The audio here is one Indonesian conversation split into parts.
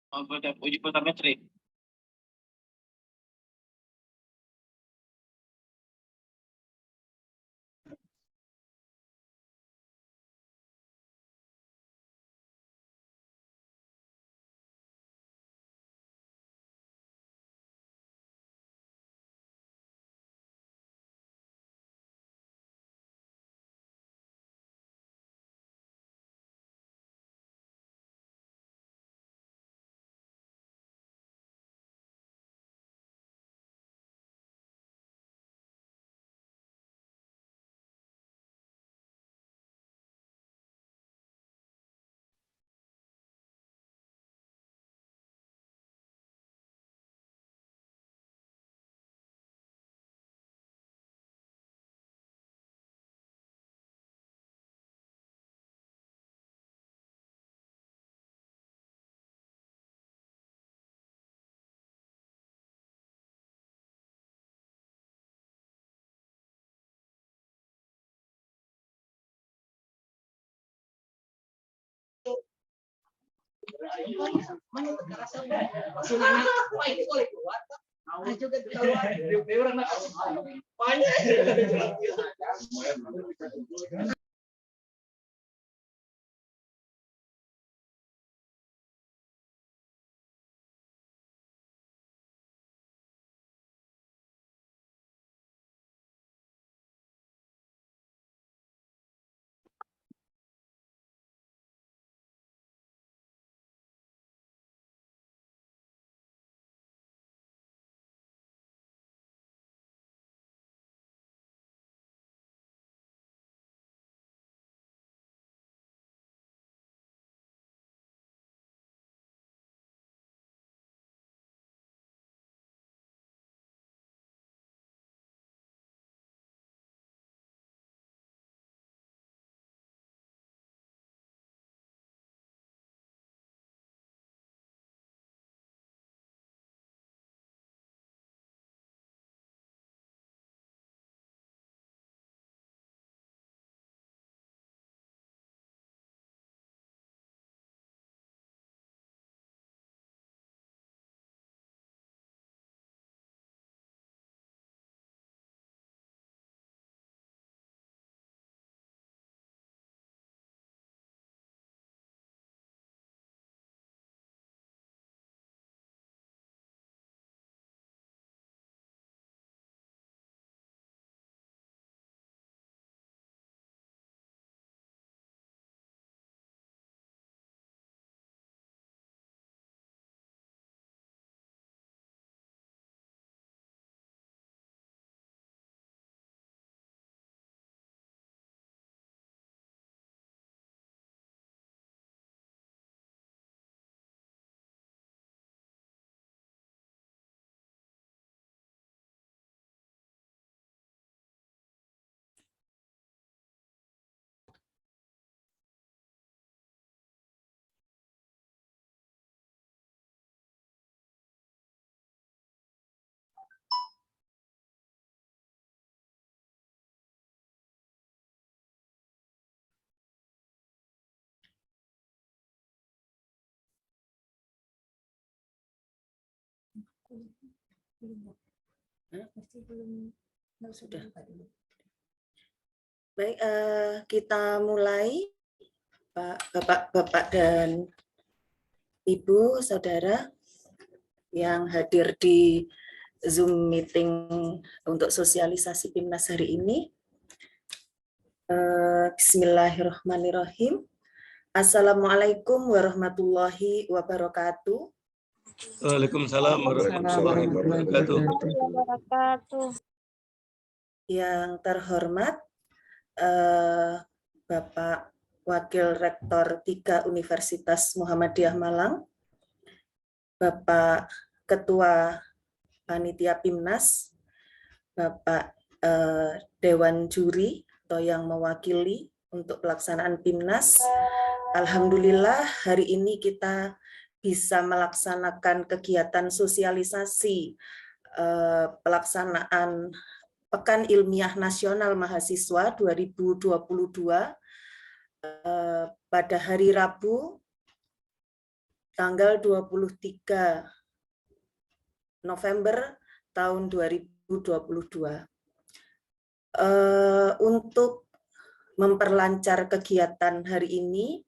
uji fotometri. Sudah. Baik, kita mulai, Bapak dan Ibu, Saudara yang hadir di Zoom meeting untuk sosialisasi PIMNAS hari ini. Bismillahirrahmanirrahim. Assalamualaikum warahmatullahi wabarakatuh. Waalaikumsalam warahmatullahi wabarakatuh. Yang terhormat Bapak Wakil Rektor 3 Universitas Muhammadiyah Malang, Bapak Ketua Panitia PIMNAS, Bapak Dewan Juri atau yang mewakili untuk pelaksanaan PIMNAS. Alhamdulillah hari ini kita bisa melaksanakan kegiatan sosialisasi pelaksanaan Pekan Ilmiah Nasional Mahasiswa 2022 pada hari Rabu tanggal 23 November tahun 2022. Untuk memperlancar kegiatan hari ini,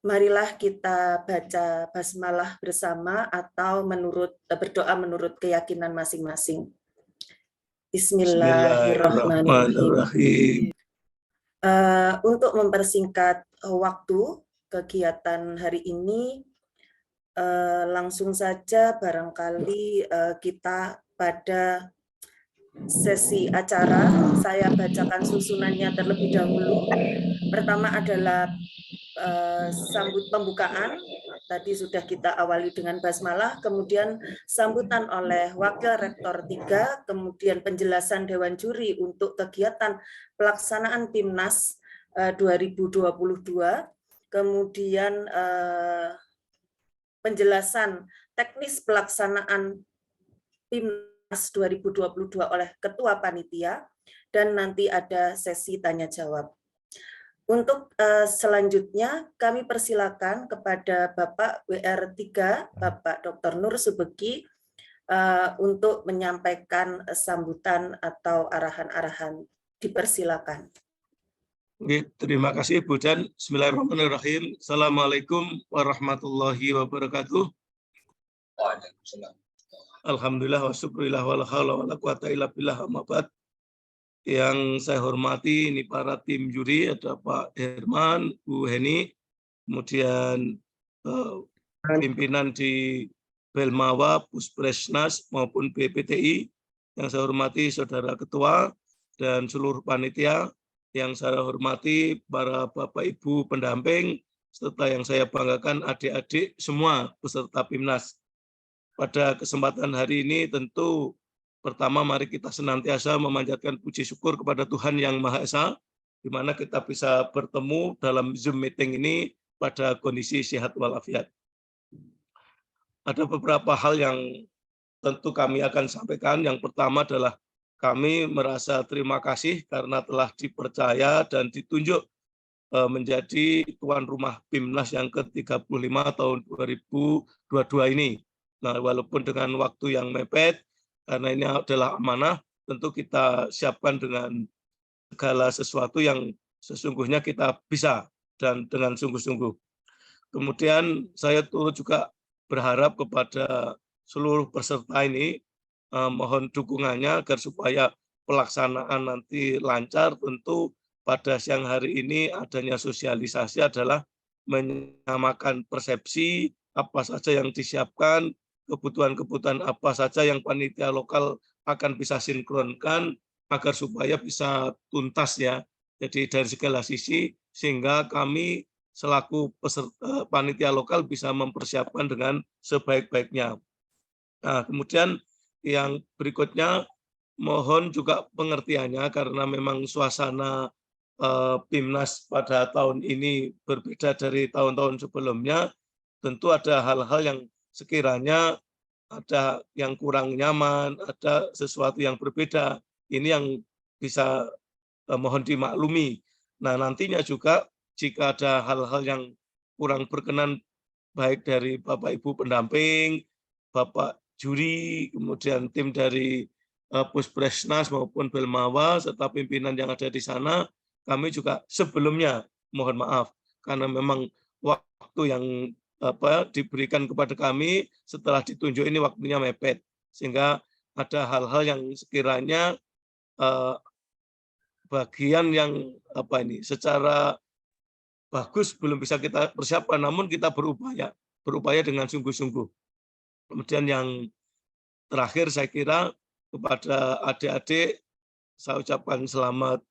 marilah kita baca basmalah bersama atau berdoa menurut keyakinan masing-masing. Bismillahirrahmanirrahim. Untuk mempersingkat waktu kegiatan hari ini, langsung saja barangkali kita pada sesi acara, saya bacakan susunannya terlebih dahulu. Pertama adalah sambut pembukaan, tadi sudah kita awali dengan basmalah, kemudian sambutan oleh Wakil Rektor 3, kemudian penjelasan Dewan Juri untuk kegiatan pelaksanaan PIMNAS 2022, kemudian penjelasan teknis pelaksanaan PIMNAS 2022 oleh Ketua Panitia, dan nanti ada sesi tanya-jawab. Untuk selanjutnya, kami persilakan kepada Bapak WR3, Bapak Dr. Nur Subeki, untuk menyampaikan sambutan atau arahan-arahan. Dipersilakan. Terima kasih Bu Dan. Bismillahirrahmanirrahim. Assalamualaikum warahmatullahi wabarakatuh. Waalaikumsalam. Alhamdulillah wa syukurillah wa la haula wa la quwata illa billah, amma ba'd. Yang saya hormati ini para tim juri, ada Pak Herman, Bu Heni, kemudian pimpinan di Belmawa, Puspresnas maupun BPTI. Yang saya hormati Saudara Ketua dan seluruh panitia. Yang saya hormati para Bapak Ibu pendamping, serta yang saya banggakan adik-adik semua peserta PIMNAS. Pada kesempatan hari ini tentu pertama mari kita senantiasa memanjatkan puji syukur kepada Tuhan Yang Maha Esa, di mana kita bisa bertemu dalam Zoom meeting ini pada kondisi sehat walafiat. Ada beberapa hal yang tentu kami akan sampaikan. Yang pertama adalah kami merasa terima kasih karena telah dipercaya dan ditunjuk menjadi tuan rumah PIMNAS yang ke-35 tahun 2022 ini. Nah, walaupun dengan waktu yang mepet, karena ini adalah amanah, tentu kita siapkan dengan segala sesuatu yang sesungguhnya kita bisa dan dengan sungguh-sungguh. Kemudian saya turut juga berharap kepada seluruh peserta ini, mohon dukungannya agar supaya pelaksanaan nanti lancar. Tentu pada siang hari ini adanya sosialisasi adalah menyamakan persepsi apa saja yang disiapkan, kebutuhan-kebutuhan apa saja yang panitia lokal akan bisa sinkronkan agar supaya bisa tuntas ya. Jadi dari segala sisi sehingga kami selaku peserta, panitia lokal bisa mempersiapkan dengan sebaik-baiknya. Nah, kemudian yang berikutnya mohon juga pengertiannya karena memang suasana PIMNAS pada tahun ini berbeda dari tahun-tahun sebelumnya. Tentu ada hal-hal yang sekiranya ada yang kurang nyaman, ada sesuatu yang berbeda. Ini yang bisa mohon dimaklumi. Nah, nantinya juga jika ada hal-hal yang kurang berkenan baik dari Bapak Ibu pendamping, Bapak juri, kemudian tim dari Puspresnas maupun Belmawa serta pimpinan yang ada di sana, kami juga sebelumnya mohon maaf karena memang waktu yang diberikan kepada kami setelah ditunjuk ini waktunya mepet, sehingga ada hal-hal yang sekiranya bagian yang secara bagus belum bisa kita persiapkan, namun kita berupaya dengan sungguh-sungguh. Kemudian yang terakhir saya kira kepada adik-adik saya ucapkan selamat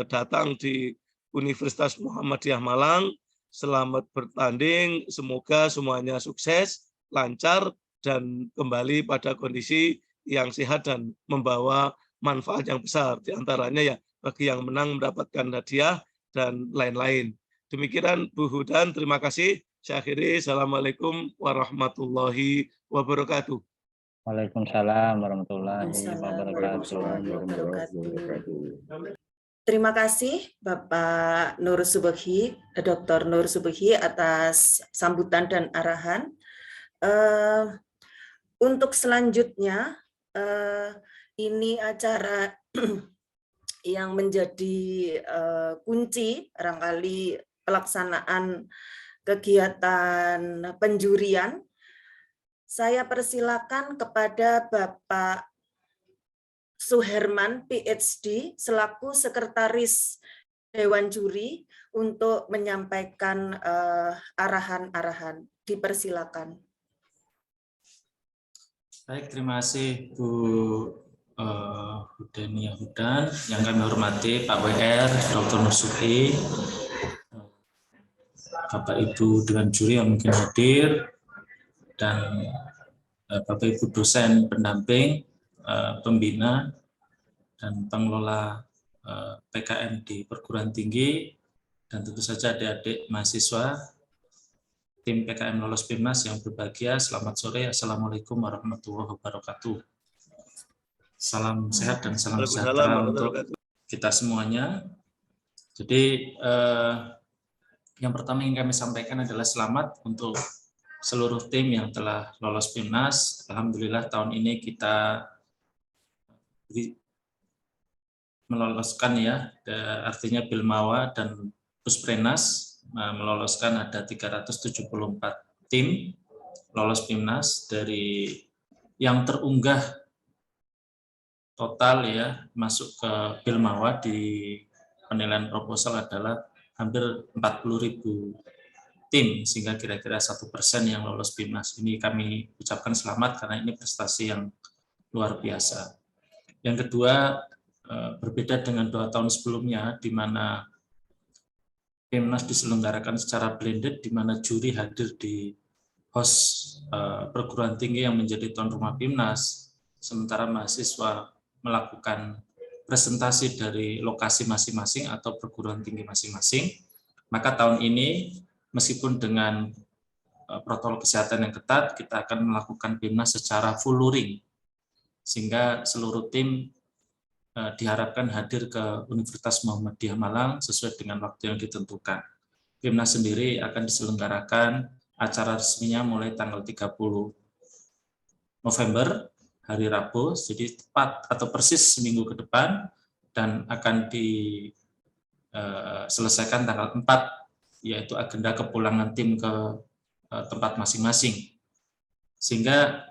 datang di Universitas Muhammadiyah Malang. Selamat bertanding, semoga semuanya sukses, lancar, dan kembali pada kondisi yang sehat dan membawa manfaat yang besar. Di antaranya ya bagi yang menang mendapatkan hadiah dan lain-lain. Demikian Bu Hudan, terima kasih. Saya akhiri, Assalamualaikum warahmatullahi wabarakatuh. Waalaikumsalam warahmatullahi wabarakatuh. Warahmatullahi wabarakatuh. Terima kasih Bapak Nur Subaghi, Dr. Nur Subaghi atas sambutan dan arahan. Untuk selanjutnya, ini acara yang menjadi kunci barangkali pelaksanaan kegiatan penjurian. Saya persilakan kepada Bapak Suherman, PhD, selaku Sekretaris Dewan Juri untuk menyampaikan arahan-arahan. Dipersilakan. Baik, terima kasih Bu Hudenia Hudan. Yang kami hormati Pak WR, Dr. Nur Subaghi, Bapak Ibu Dewan Juri yang mungkin hadir, dan Bapak Ibu dosen pendamping, pembina, dan pengelola PKM di perguruan tinggi, dan tentu saja adik-adik mahasiswa tim PKM Lolos PIMNAS yang berbahagia. Selamat sore, Assalamualaikum warahmatullahi wabarakatuh. Salam sehat dan salam sejahtera untuk kita semuanya. Jadi yang pertama yang kami sampaikan adalah selamat untuk seluruh tim yang telah lolos PIMNAS. Alhamdulillah tahun ini kita meloloskan ya, artinya Bilmawa dan Pusprenas meloloskan ada 374 tim lolos PIMNAS. Dari yang terunggah total ya masuk ke Bilmawa di penilaian proposal adalah hampir 40.000 tim, sehingga kira-kira 1% yang lolos PIMNAS. Ini kami ucapkan selamat karena ini prestasi yang luar biasa. Yang kedua, berbeda dengan 2 tahun sebelumnya di mana PIMNAS diselenggarakan secara blended, di mana juri hadir di host perguruan tinggi yang menjadi tuan rumah PIMNAS, sementara mahasiswa melakukan presentasi dari lokasi masing-masing atau perguruan tinggi masing-masing. Maka tahun ini meskipun dengan protokol kesehatan yang ketat, kita akan melakukan PIMNAS secara full luring, sehingga seluruh tim diharapkan hadir ke Universitas Muhammadiyah Malang sesuai dengan waktu yang ditentukan. PIMNAS sendiri akan diselenggarakan acara resminya mulai tanggal 30 November, hari Rabu, jadi tepat atau persis seminggu ke depan, dan akan diselesaikan tanggal 4, yaitu agenda kepulangan tim ke tempat masing-masing. Sehingga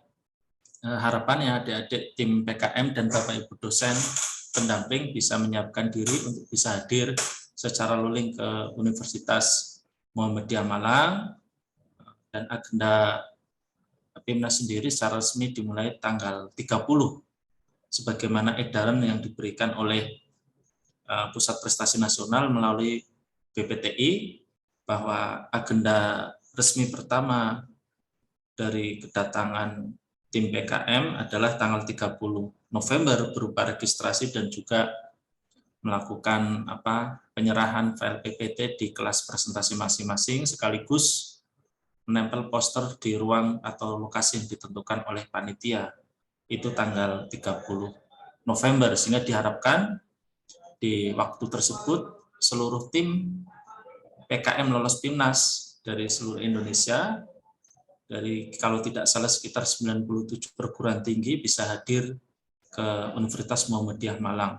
harapannya adik-adik tim PKM dan Bapak Ibu dosen pendamping bisa menyiapkan diri untuk bisa hadir secara luring ke Universitas Muhammadiyah Malang, dan agenda PIMNAS sendiri secara resmi dimulai tanggal 30 sebagaimana edaran yang diberikan oleh Pusat Prestasi Nasional melalui BPTI, bahwa agenda resmi pertama dari kedatangan tim PKM adalah tanggal 30 November berupa registrasi dan juga melakukan penyerahan file PPT di kelas presentasi masing-masing, sekaligus menempel poster di ruang atau lokasi yang ditentukan oleh panitia. Itu tanggal 30 November, sehingga diharapkan di waktu tersebut seluruh tim PKM lolos PIMNAS dari seluruh Indonesia, dari kalau tidak salah sekitar 97 perguruan tinggi, bisa hadir ke Universitas Muhammadiyah Malang.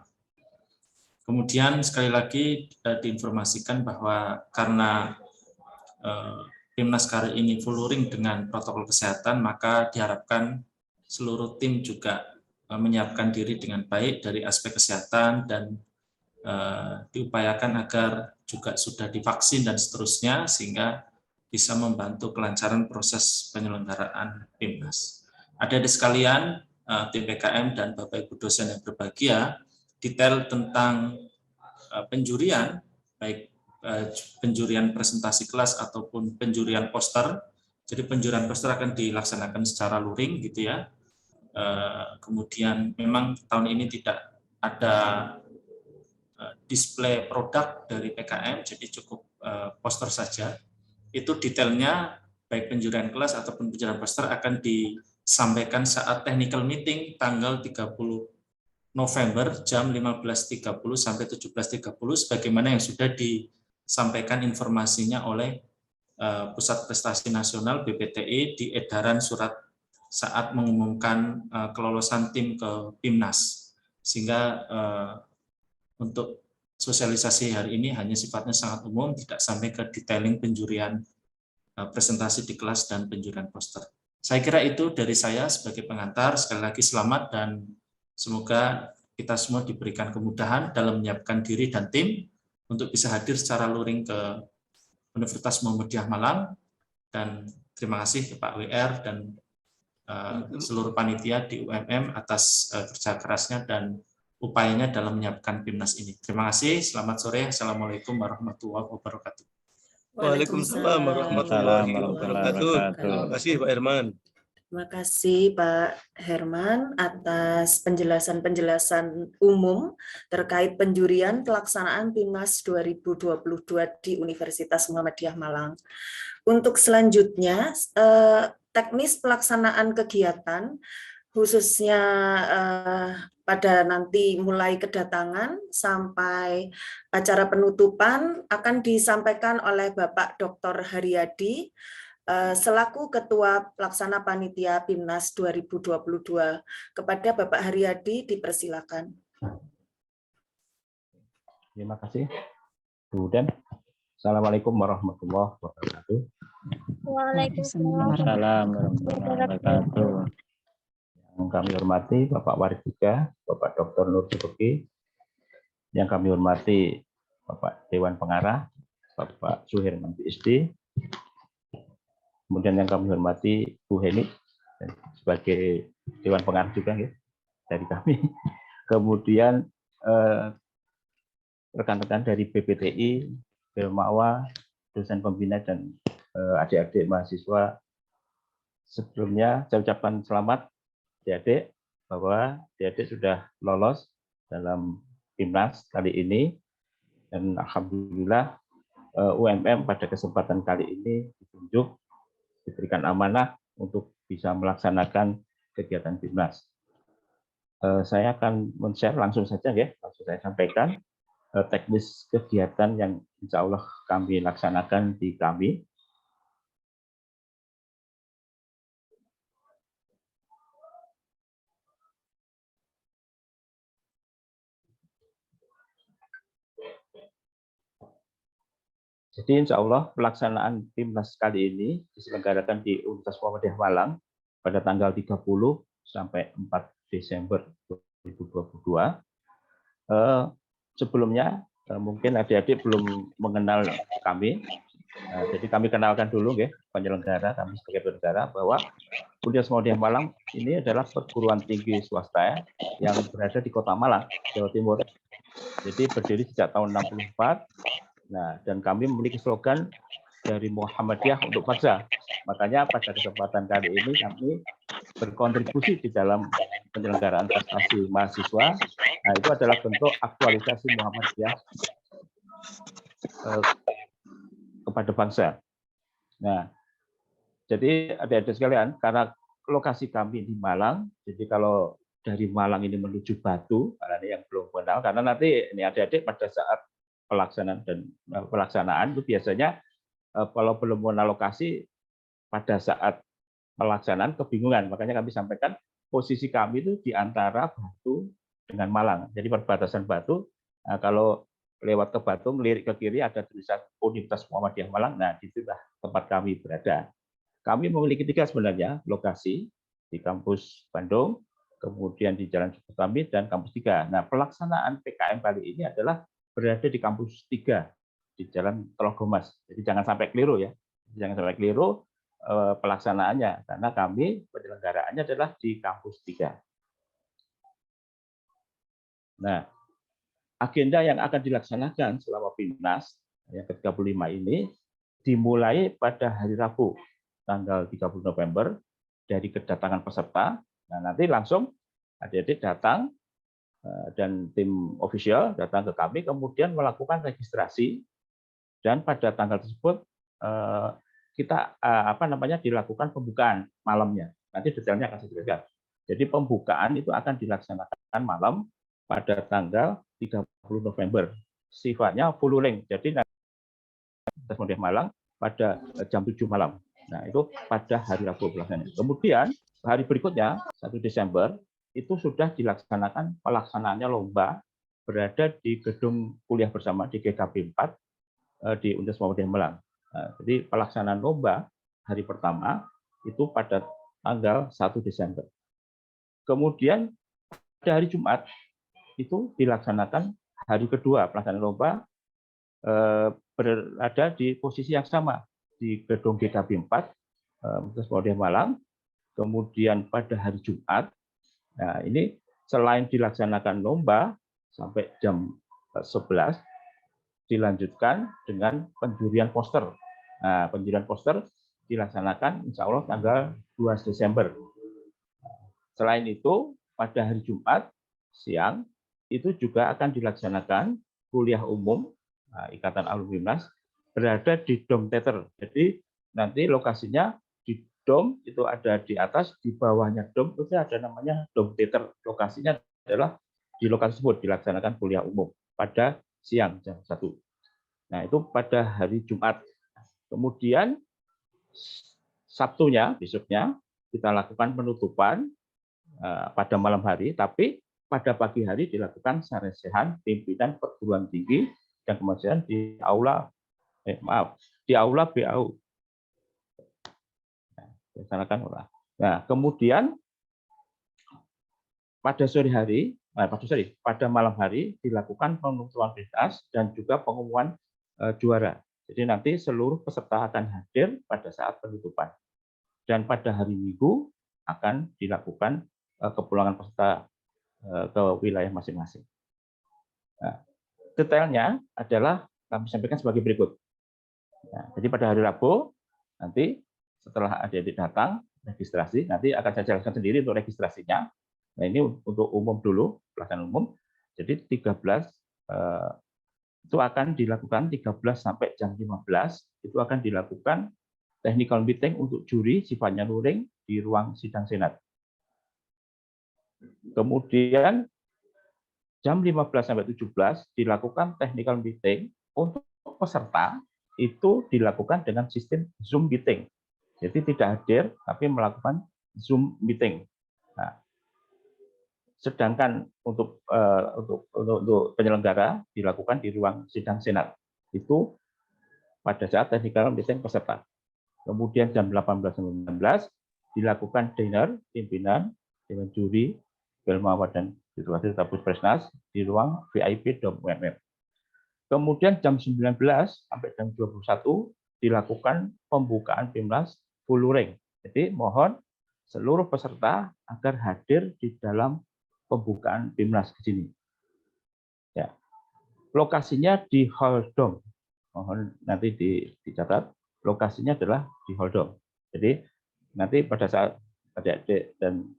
Kemudian sekali lagi diinformasikan bahwa karena PIMNAS kali ini full luring dengan protokol kesehatan, maka diharapkan seluruh tim juga menyiapkan diri dengan baik dari aspek kesehatan, dan diupayakan agar juga sudah divaksin dan seterusnya, sehingga bisa membantu kelancaran proses penyelenggaraan PIMNAS. Adik-adik sekalian, tim PKM dan Bapak Ibu dosen yang berbahagia, detail tentang penjurian, baik penjurian presentasi kelas ataupun penjurian poster. Jadi penjurian poster akan dilaksanakan secara luring gitu ya. Kemudian memang tahun ini tidak ada display produk dari PKM, jadi cukup poster saja. Itu detailnya baik penjurian kelas ataupun penjurian poster akan disampaikan saat technical meeting tanggal 30 November jam 15.30 sampai 17.30 sebagaimana yang sudah disampaikan informasinya oleh Pusat Prestasi Nasional BPTI di edaran surat saat mengumumkan kelolosan tim ke PIMNAS. Sehingga untuk sosialisasi hari ini hanya sifatnya sangat umum, tidak sampai ke detailing penjurian presentasi di kelas dan penjurian poster. Saya kira itu dari saya sebagai pengantar. Sekali lagi selamat dan semoga kita semua diberikan kemudahan dalam menyiapkan diri dan tim untuk bisa hadir secara luring ke Universitas Muhammadiyah Malang, dan terima kasih ke Pak WR dan seluruh panitia di UMM atas kerja kerasnya dan upayanya dalam menyiapkan PIMNAS ini. Terima kasih, selamat sore, Assalamualaikum warahmatullahi wabarakatuh. Waalaikumsalam warahmatullahi wabarakatuh. Terima kasih Pak Herman. Terima kasih Pak Herman atas penjelasan-penjelasan umum terkait penjurian pelaksanaan PIMNAS 2022 di Universitas Muhammadiyah Malang. Untuk selanjutnya, teknis pelaksanaan kegiatan khususnya pada nanti mulai kedatangan sampai acara penutupan akan disampaikan oleh Bapak Dr. Haryadi selaku Ketua Pelaksana Panitia PIMNAS 2022. Kepada Bapak Haryadi dipersilakan. Terima kasih, Bu Den. Assalamualaikum warahmatullahi wabarakatuh. Waalaikumsalam warahmatullahi wabarakatuh. Yang kami hormati Bapak Waridika, Bapak Dr. Nur Subeki, yang kami hormati Bapak Dewan Pengarah, Bapak Suherman PhD, kemudian yang kami hormati Bu Heni sebagai Dewan Pengarah juga ya, dari kami, kemudian rekan-rekan dari BPTI, Belmawa, dosen pembina dan adik-adik mahasiswa. Sebelumnya saya ucapkan selamat adik-adik bahwa adik-adik sudah lolos dalam PIMNAS kali ini, dan alhamdulillah UMM pada kesempatan kali ini ditunjuk, diberikan amanah untuk bisa melaksanakan kegiatan PIMNAS. Saya akan men-share langsung saja ya, langsung saya sampaikan teknis kegiatan yang insya Allah kami laksanakan di kami. Jadi insya Allah pelaksanaan PIMNAS kali ini diselenggarakan di Universitas Muhammadiyah Malang pada tanggal 30 sampai 4 Desember 2022. Sebelumnya mungkin adik-adik belum mengenal kami, jadi kami kenalkan dulu ya penyelenggara, kami sebagai penyelenggara bahwa Universitas Muhammadiyah Malang ini adalah perguruan tinggi swasta yang berada di Kota Malang, Jawa Timur. Jadi berdiri sejak tahun 64. Nah, dan kami memiliki slogan dari Muhammadiyah untuk bangsa. Makanya pada kesempatan kali ini kami berkontribusi di dalam penyelenggaraan prestasi mahasiswa. Nah, itu adalah bentuk aktualisasi Muhammadiyah kepada bangsa. Nah, jadi adik-adik sekalian, karena lokasi kami di Malang, jadi kalau dari Malang ini menuju Batu, ini yang belum kenal, karena nanti ini adik-adik pada saat pelaksanaan itu biasanya kalau belum mengenal lokasi pada saat pelaksanaan kebingungan, makanya kami sampaikan posisi kami itu di antara Batu dengan Malang, jadi perbatasan Batu. Nah, kalau lewat ke Batu melirik ke kiri ada tulisan Universitas Muhammadiyah Malang. Nah, disitulah tempat kami berada. Kami memiliki 3 sebenarnya lokasi, di kampus Bandung, kemudian di Jalan Ciputami dan kampus 3. Nah, pelaksanaan PKM kali ini adalah berada di kampus 3 di Jalan Telogomas. Jadi jangan sampai keliru ya. Jangan sampai keliru pelaksanaannya, karena kami penyelenggaraannya adalah di kampus 3. Nah, agenda yang akan dilaksanakan selama PIMNAS yang ke-35 ini dimulai pada hari Rabu tanggal 30 November dari kedatangan peserta. Nah, nanti langsung adik-adik datang dan tim official datang ke kami, kemudian melakukan registrasi, dan pada tanggal tersebut kita dilakukan pembukaan malamnya. Nanti detailnya akan saya jelaskan. Jadi pembukaan itu akan dilaksanakan malam pada tanggal 30 November. Sifatnya full-length, jadi tes model Malang pada jam 7 malam. Nah, itu pada hari Rabu pelaksanaan. Kemudian hari berikutnya, 1 Desember, itu sudah dilaksanakan pelaksanaannya lomba berada di gedung kuliah bersama di GKB 4 di Universitas Muhammadiyah Malang. Nah, jadi pelaksanaan lomba hari pertama itu pada tanggal 1 Desember. Kemudian pada hari Jumat itu dilaksanakan hari kedua pelaksanaan lomba berada di posisi yang sama di gedung GKB 4 Universitas Muhammadiyah Malang. Kemudian pada hari Jumat, nah ini selain dilaksanakan lomba sampai jam 11, dilanjutkan dengan penjurian poster. Nah, penjurian poster dilaksanakan insya Allah tanggal 2 Desember. Selain itu, pada hari Jumat siang itu juga akan dilaksanakan kuliah umum Ikatan Alumni BIMNAS berada di Dom Teater. Jadi nanti lokasinya di Dom itu ada di atas, di bawahnya Dom itu ada namanya Dom Teater. Lokasinya adalah di lokasi tersebut dilaksanakan kuliah umum pada siang jam 1. Nah, itu pada hari Jumat. Kemudian Sabtunya, besoknya kita lakukan penutupan pada malam hari, tapi pada pagi hari dilakukan saresehan pimpinan perguruan tinggi dan kementerian di aula BAU. Nah, kemudian pada sore hari, pada malam hari dilakukan penutupan pentas dan juga pengumuman juara. Jadi nanti seluruh peserta akan hadir pada saat penutupan. Dan pada hari Minggu akan dilakukan kepulangan peserta ke wilayah masing-masing. Nah, detailnya adalah kami sampaikan sebagai berikut. Nah, jadi pada hari Rabu nanti setelah adik-adik datang registrasi, nanti akan saya jelaskan sendiri untuk registrasinya. Nah, ini untuk umum dulu, pelaksanaan umum. Jadi 13 itu akan dilakukan 13 sampai jam 15, itu akan dilakukan technical meeting untuk juri sifatnya luring di ruang sidang Senat. Kemudian jam 15 sampai 17 dilakukan technical meeting untuk peserta itu dilakukan dengan sistem Zoom meeting. Jadi tidak hadir tapi melakukan Zoom meeting. Nah, sedangkan untuk penyelenggara dilakukan di ruang sidang Senat. Itu pada saat technical meeting peserta. Kemudian jam 18-19 dilakukan dinner pimpinan dengan juri, Belmawat dan situasi Tabus Presnas di ruang VIP Dom UMM. Kemudian jam 19 sampai jam 21 dilakukan pembukaan PIMNAS full luring. Jadi mohon seluruh peserta agar hadir di dalam pembukaan PIMNAS di sini. Ya. Lokasinya di Hall Dom. Mohon nanti dicatat. Lokasinya adalah di Hall Dom. Jadi nanti pada saat adik-adik dan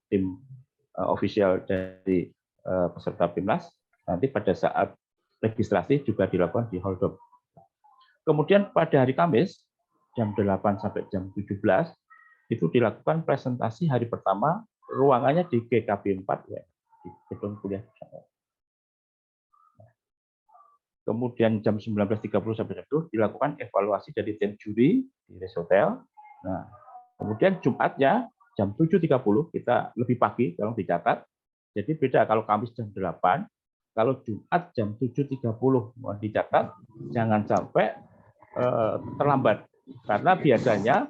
tim official dari peserta PIMNAS nanti pada saat registrasi juga dilakukan di Hall Dom. Kemudian pada hari Kamis jam 8 sampai jam 17 itu dilakukan presentasi hari pertama, ruangannya di GKB 4 ya, di gedung kuliah. Kemudian jam 19.30 sampai itu dilakukan evaluasi dari tim juri di Res Hotel. Nah, kemudian Jumatnya jam 7.30 kita lebih pagi tolong dicatat. Jadi beda kalau Kamis jam 8, kalau Jumat jam 7.30 mohon dicatat jangan sampai terlambat karena biasanya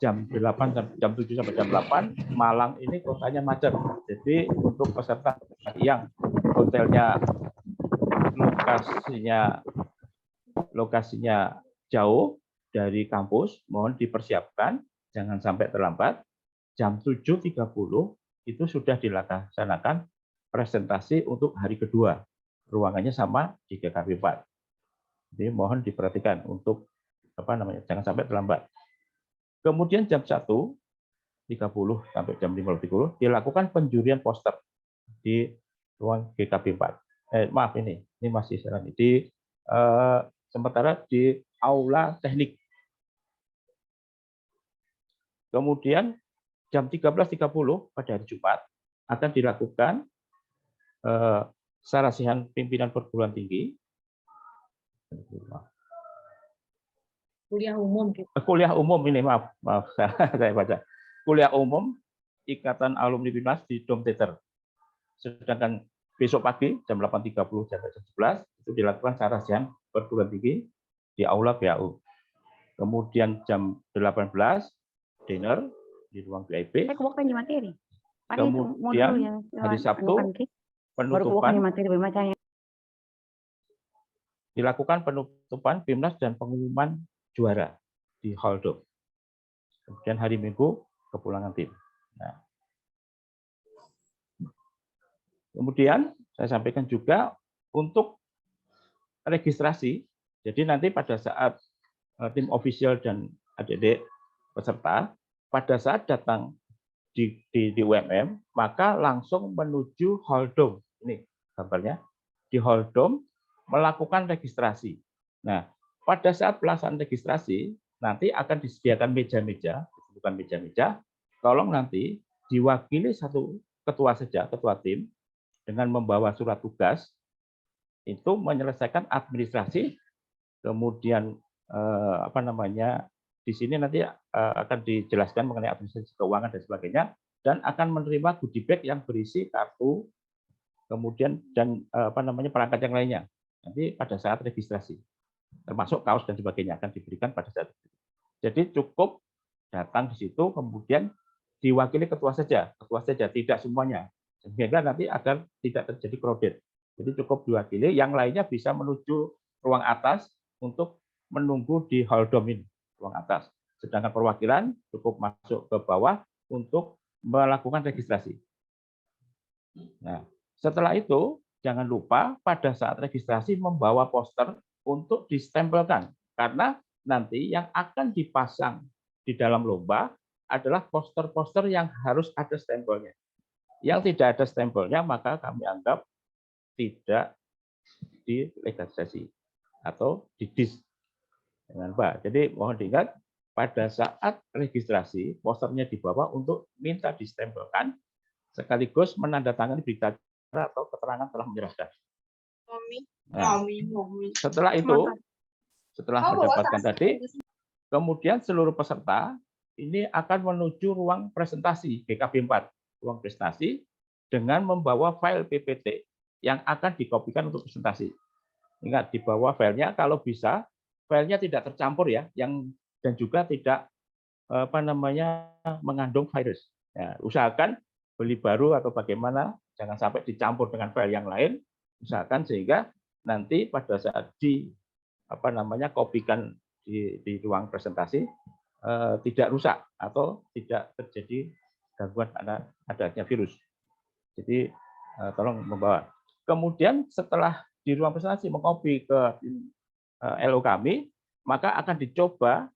jam 8 jam 7 sampai jam 8 Malang ini kotanya macet. Jadi untuk peserta yang hotelnya lokasinya jauh dari kampus mohon dipersiapkan jangan sampai terlambat. Jam 7.30 itu sudah dilaksanakan presentasi untuk hari kedua. Ruangannya sama di GKB 4. Jadi mohon diperhatikan untuk jangan sampai terlambat. Kemudian jam 1.30 sampai jam 5.30 dilakukan penjurian poster di ruang GKB 4. Maaf ini masih di sementara di aula teknik. Kemudian jam 13.30 pada hari Jumat akan dilakukan Sarasihan Pimpinan Perguruan Tinggi. Kuliah umum gitu. Kuliah umum ini, maaf saya baca. Kuliah umum Ikatan Alumni BIMNAS di Dom Theater. Sedangkan besok pagi jam 8.30 sampai jam 11 itu dilakukan sarasihan perguruan tinggi di Aula BAU. Kemudian jam 18 dinner di ruang VIP. Kemudian hari Sabtu penutupan dilakukan penutupan BIMNAS dan pengumuman juara di Hall Dom. Kemudian hari Minggu kepulangan tim. Nah, kemudian saya sampaikan juga untuk registrasi. Jadi nanti pada saat tim official dan adik-adik peserta pada saat datang di UMM maka langsung menuju Hall Dom. Ini gambarnya di Hall Dom melakukan registrasi. Nah, pada saat pelaksanaan registrasi nanti akan disediakan meja-meja, bukan meja-meja, tolong nanti diwakili satu ketua saja, ketua tim dengan membawa surat tugas itu menyelesaikan administrasi, kemudian di sini nanti akan dijelaskan mengenai administrasi keuangan dan sebagainya, dan akan menerima goodie bag yang berisi kartu, kemudian dan perangkat yang lainnya nanti pada saat registrasi, termasuk kaos dan sebagainya akan diberikan pada saat itu. Jadi cukup datang di situ, kemudian diwakili ketua saja, tidak semuanya, sehingga nanti agar tidak terjadi crowded. Jadi cukup diwakili, yang lainnya bisa menuju ruang atas untuk menunggu di Hall Dom ini, ruang atas. Sedangkan perwakilan cukup masuk ke bawah untuk melakukan registrasi. Nah, setelah itu jangan lupa pada saat registrasi membawa poster untuk distempelkan, karena nanti yang akan dipasang di dalam lomba adalah poster-poster yang harus ada stempelnya. Yang tidak ada stempelnya maka kami anggap tidak dilegalisasi atau didis dengan Pak. Jadi mohon diingat pada saat registrasi posternya dibawa untuk minta distempelkan sekaligus menandatangani berita acara atau keterangan telah menyerahkan. Nah, setelah itu, setelah mendapatkan tadi, kemudian seluruh peserta ini akan menuju ruang presentasi GKB 4, ruang prestasi dengan membawa file PPT yang akan dikopikan untuk presentasi. Ingat, dibawa filenya kalau bisa filenya tidak tercampur ya, dan juga tidak mengandung virus. Ya, usahakan beli baru atau bagaimana, jangan sampai dicampur dengan file yang lain. Usahakan sehingga nanti pada saat kopikan di ruang presentasi tidak rusak atau tidak terjadi gangguan adanya virus. Jadi tolong membawa. Kemudian setelah di ruang presentasi mengkopi ke LO kami, maka akan dicoba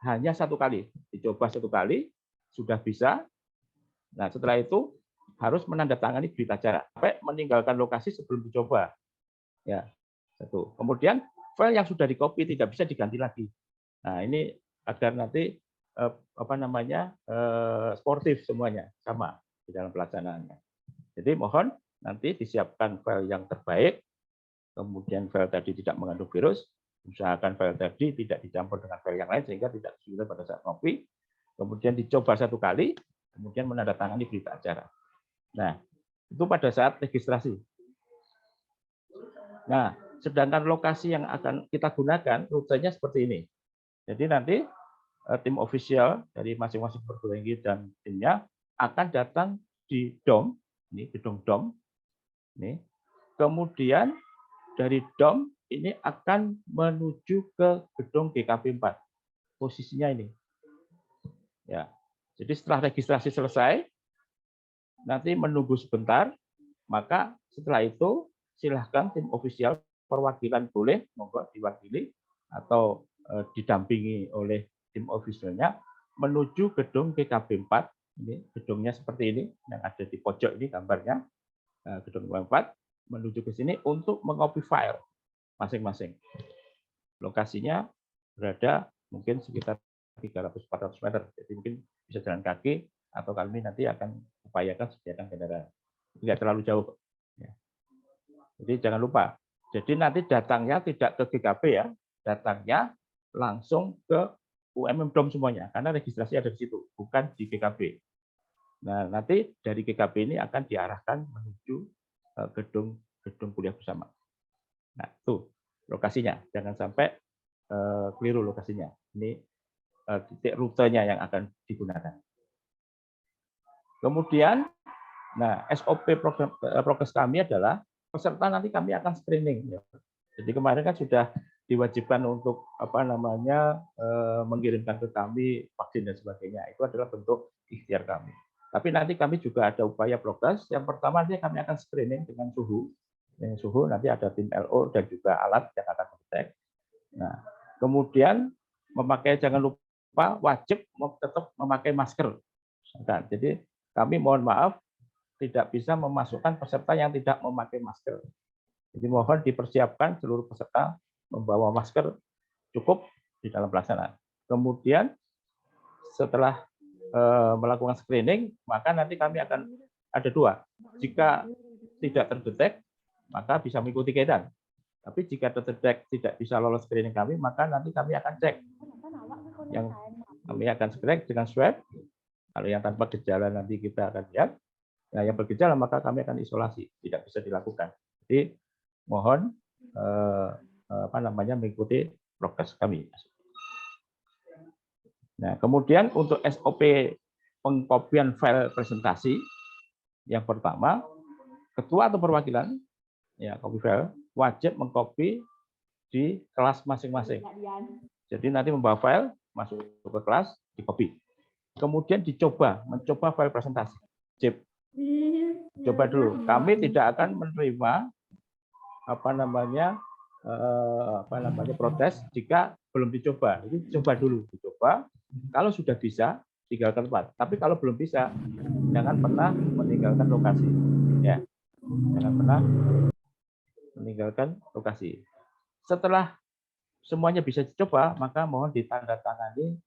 hanya satu kali. Dicoba satu kali, sudah bisa. Nah, setelah itu harus menandatangani berita acara sampai meninggalkan lokasi sebelum dicoba. Ya, satu. Kemudian file yang sudah dikopi tidak bisa diganti lagi. Nah, ini agar nanti sportif semuanya sama di dalam pelaksanaannya. Jadi mohon nanti disiapkan file yang terbaik, kemudian file tadi tidak mengandung virus, usahakan file tadi tidak dicampur dengan file yang lain sehingga tidak kesulitan pada saat copy, kemudian dicoba satu kali, kemudian menandatangani berita acara. Nah, itu pada saat registrasi. Nah, sedangkan lokasi yang akan kita gunakan rutenya seperti ini. Jadi nanti tim official dari masing-masing perguruan tinggi dan timnya akan datang di DOM, ini gedung DOM. Ini. Kemudian dari DOM ini akan menuju ke gedung GKB 4. Posisinya ini. Ya. Jadi setelah registrasi selesai, nanti menunggu sebentar, maka setelah itu silahkan tim official perwakilan boleh monggo diwakili atau didampingi oleh tim officialnya menuju gedung GKB 4. Ini gedungnya seperti ini yang ada di pojok ini gambarnya, gedung 4 menuju ke sini untuk mengopi file masing-masing. Lokasinya berada mungkin sekitar 300-400 meter, jadi mungkin bisa jalan kaki atau kami nanti akan upayakan sediakan kendaraan. Tidak terlalu jauh. Ya. Jadi jangan lupa. Jadi nanti datangnya tidak ke GKP ya, datangnya langsung ke UMM DOM semuanya, karena registrasi ada di situ, bukan di GKP. Nah, nanti dari GKP ini akan diarahkan menuju gedung kuliah bersama. Nah, itu lokasinya, jangan sampai keliru lokasinya. Ini titik rutenya yang akan digunakan. Kemudian, nah SOP prokes kami adalah peserta nanti kami akan screening. Jadi kemarin kan sudah diwajibkan untuk mengirimkan ke kami vaksin dan sebagainya. Itu adalah bentuk ikhtiar kami. Tapi nanti kami juga ada upaya prokes. Yang pertama nanti kami akan screening dengan suhu. Yang suhu nanti ada tim LO dan juga alat yang akan mendetek. Nah, kemudian jangan lupa wajib tetap memakai masker. Jadi kami mohon maaf tidak bisa memasukkan peserta yang tidak memakai masker. Jadi mohon dipersiapkan seluruh peserta membawa masker cukup di dalam pelaksanaan. Kemudian setelah melakukan screening, maka nanti kami akan ada dua. Jika tidak terdetek, maka bisa mengikuti kegiatan. Tapi jika terdetek tidak bisa lolos screening kami, maka nanti kami akan cek. Yang kami akan cek dengan swab. Kalau yang tanpa gejala nanti kita akan lihat. Nah, yang bergejala maka kami akan isolasi, tidak bisa dilakukan. Jadi mohon mengikuti prokes kami. Nah, kemudian untuk SOP pengkopian file presentasi, yang pertama ketua atau perwakilan ya copy file wajib mengcopy di kelas masing-masing. Jadi nanti membawa file masuk ke kelas, di copy. Kemudian mencoba file presentasi. Coba dulu. Kami tidak akan menerima protes jika belum dicoba. Jadi coba dulu, dicoba. Kalau sudah bisa, tinggalkan tempat. Tapi kalau belum bisa, jangan pernah meninggalkan lokasi. Ya, jangan pernah meninggalkan lokasi. Setelah semuanya bisa dicoba, maka mohon ditandatangani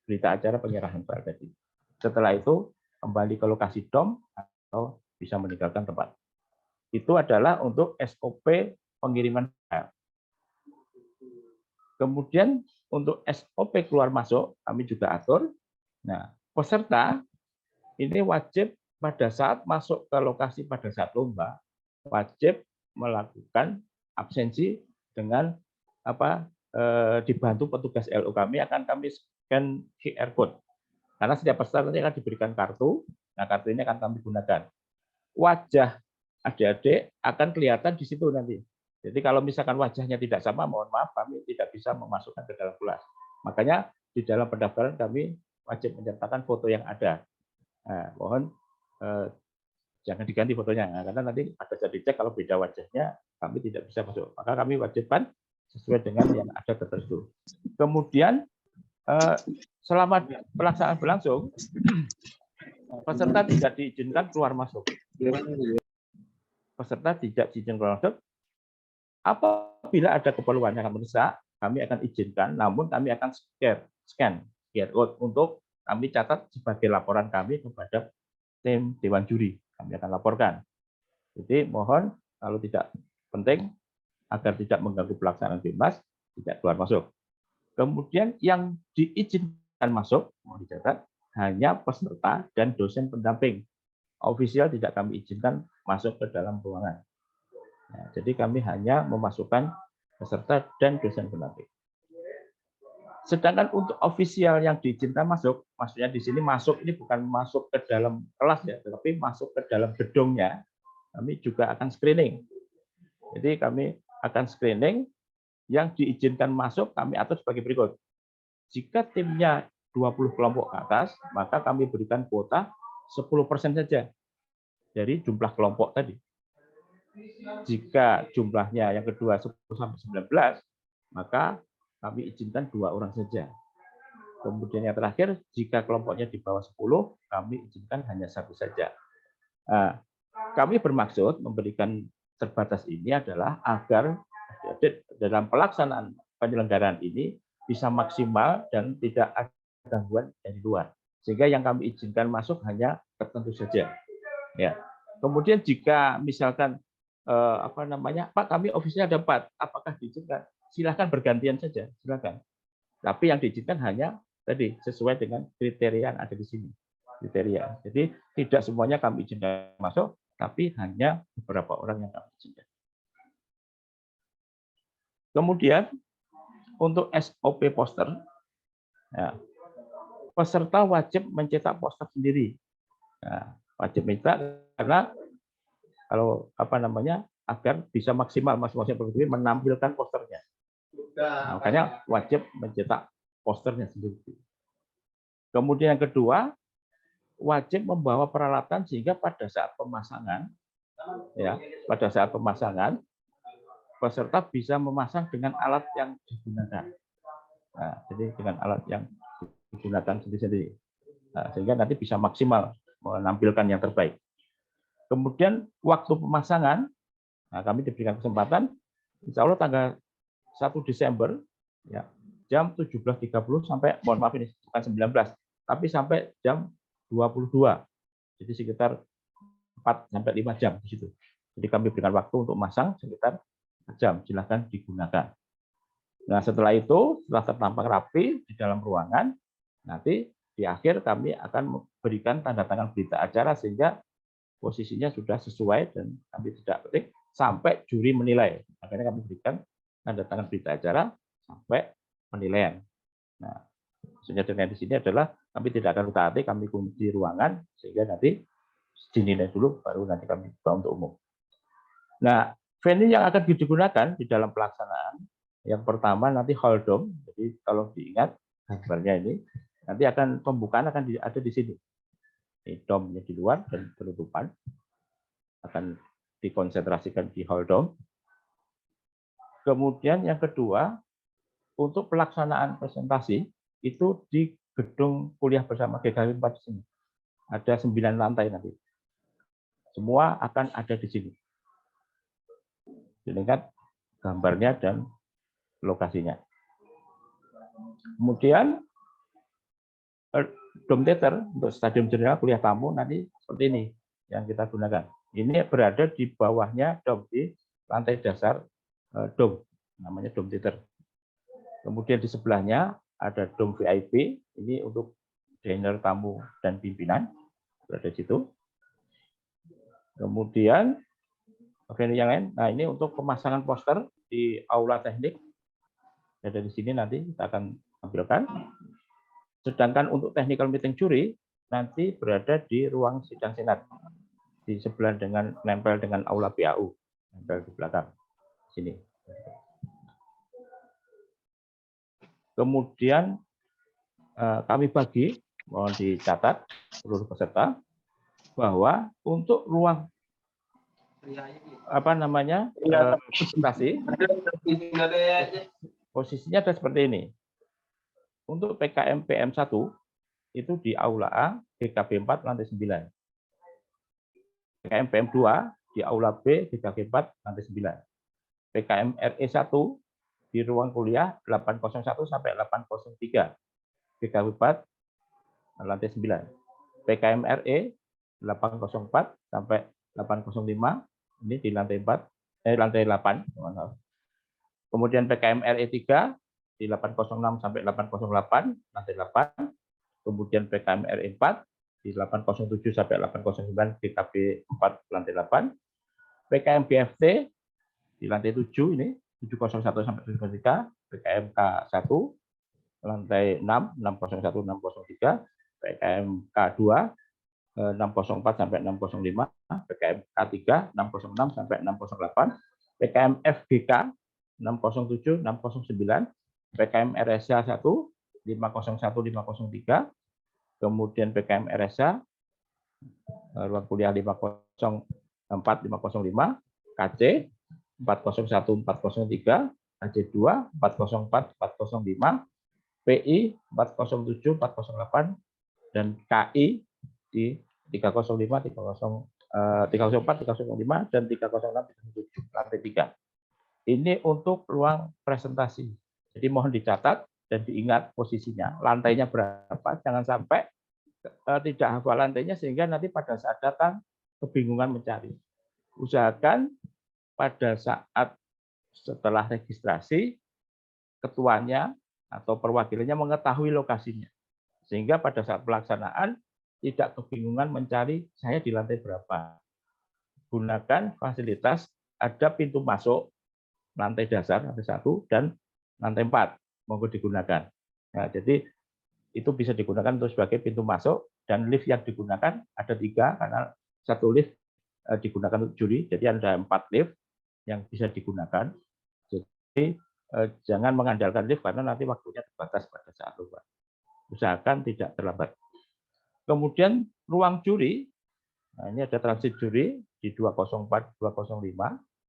berita acara penyerahan file tadi. Setelah itu kembali ke lokasi DOM atau bisa meninggalkan tempat. Itu adalah untuk SOP pengiriman file. Kemudian untuk SOP keluar masuk kami juga atur. Nah, peserta ini wajib pada saat masuk ke lokasi pada saat lomba wajib melakukan absensi dengan dibantu petugas LO kami akan kami scan QR code. Karena setiap peserta nanti akan diberikan kartu. Nah, kartu ini akan kami gunakan. Wajah adik-adik akan kelihatan di situ nanti. Jadi kalau misalkan wajahnya tidak sama, mohon maaf kami tidak bisa memasukkan ke dalam kelas. Makanya di dalam pendaftaran kami wajib menyertakan foto yang ada. Nah, mohon jangan diganti fotonya, karena nanti pada saat dicek kalau beda wajahnya kami tidak bisa masuk. Maka kami wajibkan sesuai dengan yang ada tertentu. Kemudian selama pelaksanaan berlangsung, peserta tidak diizinkan keluar masuk. Peserta tidak diizinkan keluar masuk. Apabila ada keperluan yang mendesak, kami akan izinkan, namun kami akan scan QR code untuk kami catat sebagai laporan kami kepada tim Dewan Juri. Kami akan laporkan. Jadi mohon kalau tidak penting agar tidak mengganggu pelaksanaan BIMAS, tidak keluar masuk. Kemudian yang diizinkan masuk, mau dicatat, hanya peserta dan dosen pendamping. Ofisial tidak kami izinkan masuk ke dalam ruangan. Nah, jadi kami hanya memasukkan peserta dan dosen pendamping. Sedangkan untuk ofisial yang diizinkan masuk, maksudnya di sini masuk ini bukan masuk ke dalam kelas ya, tetapi masuk ke dalam gedungnya, kami juga akan screening. Jadi kami akan screening, yang diizinkan masuk kami atur sebagai berikut. Jika timnya 20 kelompok ke atas, maka kami berikan kuota 10% saja dari jumlah kelompok tadi. Jika jumlahnya yang kedua 10-19, maka kami izinkan 2 orang saja. Kemudian yang terakhir, jika kelompoknya di bawah 10, kami izinkan hanya 1 saja. Nah, kami bermaksud memberikan terbatas ini adalah agar dalam pelaksanaan penyelenggaraan ini bisa maksimal dan tidak ada gangguan dari luar. Sehingga yang kami izinkan masuk hanya tertentu saja. Ya. Kemudian jika misalkan apa namanya, Pak, kami office-nya ada 4, apakah diizinkan? Silahkan bergantian saja, silakan. Tapi yang diizinkan hanya tadi sesuai dengan kriteria yang ada di sini. Kriteria. Jadi tidak semuanya kami izinkan masuk, tapi hanya beberapa orang yang kami izinkan. Kemudian untuk SOP poster, ya, peserta wajib mencetak poster sendiri. Nah, wajib mencetak karena kalau apa namanya, agar bisa maksimal masing-masing peserta menampilkan posternya. Nah, makanya wajib mencetak posternya sendiri. Kemudian yang kedua, wajib membawa peralatan sehingga pada saat pemasangan, ya, pada saat pemasangan peserta bisa memasang dengan alat yang digunakan. Nah, jadi dengan alat yang digunakan sendiri-sendiri. Nah, sehingga nanti bisa maksimal menampilkan yang terbaik. Kemudian waktu pemasangan, nah, kami diberikan kesempatan, insya Allah tanggal 1 Desember, ya, jam 17.30 sampai, mohon maaf ini bukan 19, tapi sampai jam 22. Jadi sekitar 4 sampai 5 jam di situ. Jadi kami berikan waktu untuk masang sekitar 4 jam, silahkan digunakan. Nah, setelah itu, setelah tertampang rapi di dalam ruangan, nanti di akhir kami akan memberikan tanda tangan berita acara sehingga posisinya sudah sesuai dan kami tidak ketik sampai juri menilai. Akhirnya kami berikan tanda tangan berita acara sampai penilaian. Nah, maksudnya dengan di sini adalah kami tidak akan utak-atik, kami kunci ruangan sehingga nanti dinilai dulu baru nanti kami buka untuk umum. Nah, venue yang akan digunakan di dalam pelaksanaan yang pertama nanti hall dome. Jadi kalau diingat gambarnya ini nanti akan pembukaan akan ada di sini. Ini dome-nya di luar dan penutupan akan dikonsentrasikan di hall dome. Kemudian yang kedua, untuk pelaksanaan presentasi itu di gedung kuliah bersama GKW 4 di sini. Ada 9 lantai nanti. Semua akan ada di sini. Dilihat gambarnya dan lokasinya. Kemudian dome theater untuk stadium general kuliah tamu nanti seperti ini yang kita gunakan. Ini berada di bawahnya dome, di lantai dasar dome, namanya dome theater. Kemudian di sebelahnya ada dome VIP, ini untuk dinner tamu dan pimpinan berada di situ. Kemudian venue yang lain, nah ini untuk pemasangan poster di aula teknik. Ada di sini nanti kita akan tampilkan. Sedangkan untuk technical meeting juri nanti berada di ruang sidang senat di sebelah dengan nempel dengan aula PAU, nempel di belakang sini. Kemudian kami bagi, mohon dicatat seluruh peserta bahwa untuk ruang apa namanya presentasi posisinya ada seperti ini. Untuk PKM PM1 itu di Aula A, GKB 4, lantai 9. PKM PM2 di Aula B, GKB 4, lantai 9. PKM RE1 di ruang kuliah 801 sampai 803, GKB 4, lantai 9. PKM RE 804 sampai 805, ini di lantai 4, lantai 8. Kemudian PKM RE3 di 806 sampai 808, lantai 8. Kemudian PKM RE4 di 807 sampai 809, GKB 4, lantai 8. PKM BFT di lantai 7 ini 701 sampai 703, PKM K1 lantai 6, 601 603, PKM K2 604 sampai 605, PKM K3 606 sampai 608, PKM FGK 607 609, PKM RSA 1 501 503, kemudian PKM RSA ruang kuliah 504 505, KC 401 403, KC 2 404 405, PI 407 408, dan KI di 305 304 305 dan 306 307, lantai 3. Ini untuk ruang presentasi. Jadi mohon dicatat dan diingat posisinya, lantainya berapa, jangan sampai tidak hafal lantainya sehingga nanti pada saat datang kebingungan mencari. Usahakan pada saat setelah registrasi, ketuanya atau perwakilannya mengetahui lokasinya. Sehingga pada saat pelaksanaan tidak kebingungan mencari saya di lantai berapa. Gunakan fasilitas, ada pintu masuk, lantai dasar, lantai 1, dan lantai 4, monggo digunakan. Nah, jadi itu bisa digunakan untuk sebagai pintu masuk, dan lift yang digunakan ada 3, karena satu lift digunakan untuk juri, jadi ada 4 lift yang bisa digunakan. Jadi jangan mengandalkan lift karena nanti waktunya terbatas pada saat lomba. Usahakan tidak terlambat. Kemudian ruang juri, nah ini ada transit juri di 204, 205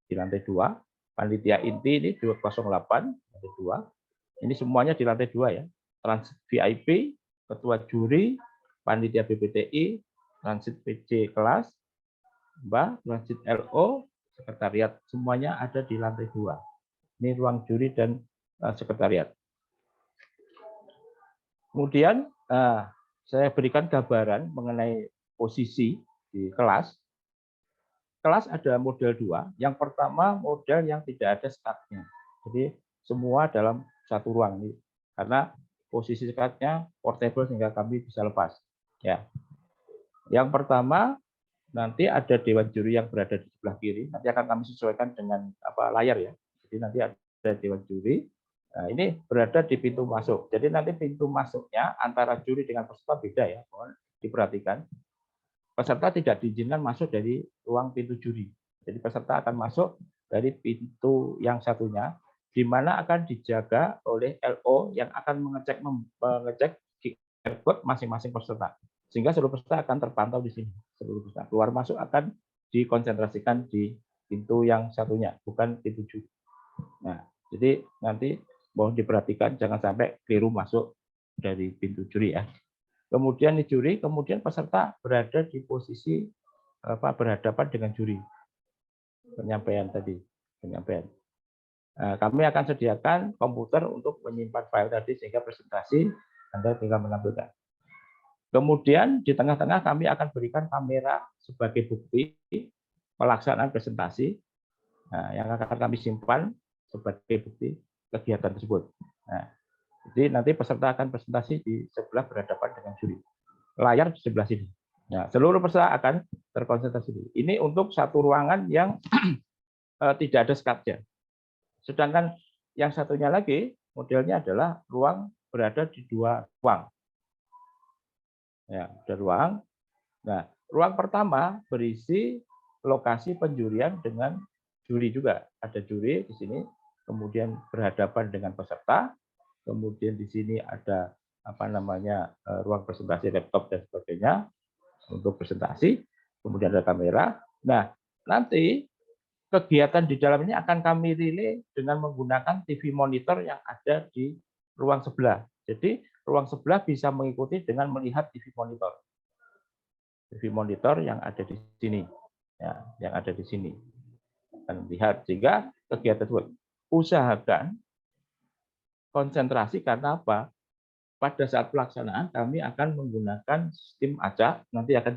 di lantai 2. Panitia inti ini 208 lantai 2. Ini semuanya di lantai 2 ya. Transit VIP, ketua juri, panitia BPTI, transit PC kelas, transit LO, sekretariat, semuanya ada di lantai 2. Ini ruang juri dan sekretariat. Kemudian saya berikan gambaran mengenai posisi di kelas. Kelas ada model 2. Yang pertama model yang tidak ada skatnya. Jadi semua dalam satu ruang ini. Karena posisi skatnya portable sehingga kami bisa lepas. Ya. Yang pertama nanti ada dewan juri yang berada di sebelah kiri. Nanti akan kami sesuaikan dengan layar ya. Jadi nanti ada dewan juri. Nah, ini berada di pintu masuk. Jadi nanti pintu masuknya antara juri dengan peserta beda ya. Mohon diperhatikan. Peserta tidak diizinkan masuk dari ruang pintu juri. Jadi peserta akan masuk dari pintu yang satunya, di mana akan dijaga oleh LO yang akan mengecek QR code masing-masing peserta. Sehingga seluruh peserta akan terpantau di sini. Seluruh peserta keluar masuk akan dikonsentrasikan di pintu yang satunya, bukan pintu juri. Nah, jadi nanti mohon diperhatikan jangan sampai keliru masuk dari pintu juri ya. Kemudian di juri, kemudian peserta berada di posisi berhadapan dengan juri. Penyampaian tadi, penyampaian. Nah, kami akan sediakan komputer untuk menyimpan file tadi sehingga presentasi Anda tinggal menampilkan. Kemudian di tengah-tengah kami akan berikan kamera sebagai bukti pelaksanaan presentasi. Nah, yang akan kami simpan sebagai bukti kegiatan tersebut. Nah, jadi nanti peserta akan presentasi di sebelah berhadapan dengan juri. Layar di sebelah sini. Nah, seluruh peserta akan terkonsentrasi. Ini untuk satu ruangan yang tidak ada skatnya. Sedangkan yang satunya lagi modelnya adalah ruang berada di 2 ruang. Ya, ada ruang. Nah, ruang pertama berisi lokasi penjurian dengan juri juga. Ada juri di sini, kemudian berhadapan dengan peserta, kemudian di sini ada ruang presentasi laptop dan sebagainya untuk presentasi, kemudian ada kamera. Nah, nanti kegiatan di dalam ini akan kami relay dengan menggunakan TV monitor yang ada di ruang sebelah. Jadi ruang sebelah bisa mengikuti dengan melihat TV monitor. TV monitor yang ada di sini, ya, yang ada di sini. Dan lihat sehingga kegiatan tersebut usahakan konsentrasi karena apa? Pada saat pelaksanaan kami akan menggunakan sistem acak, nanti akan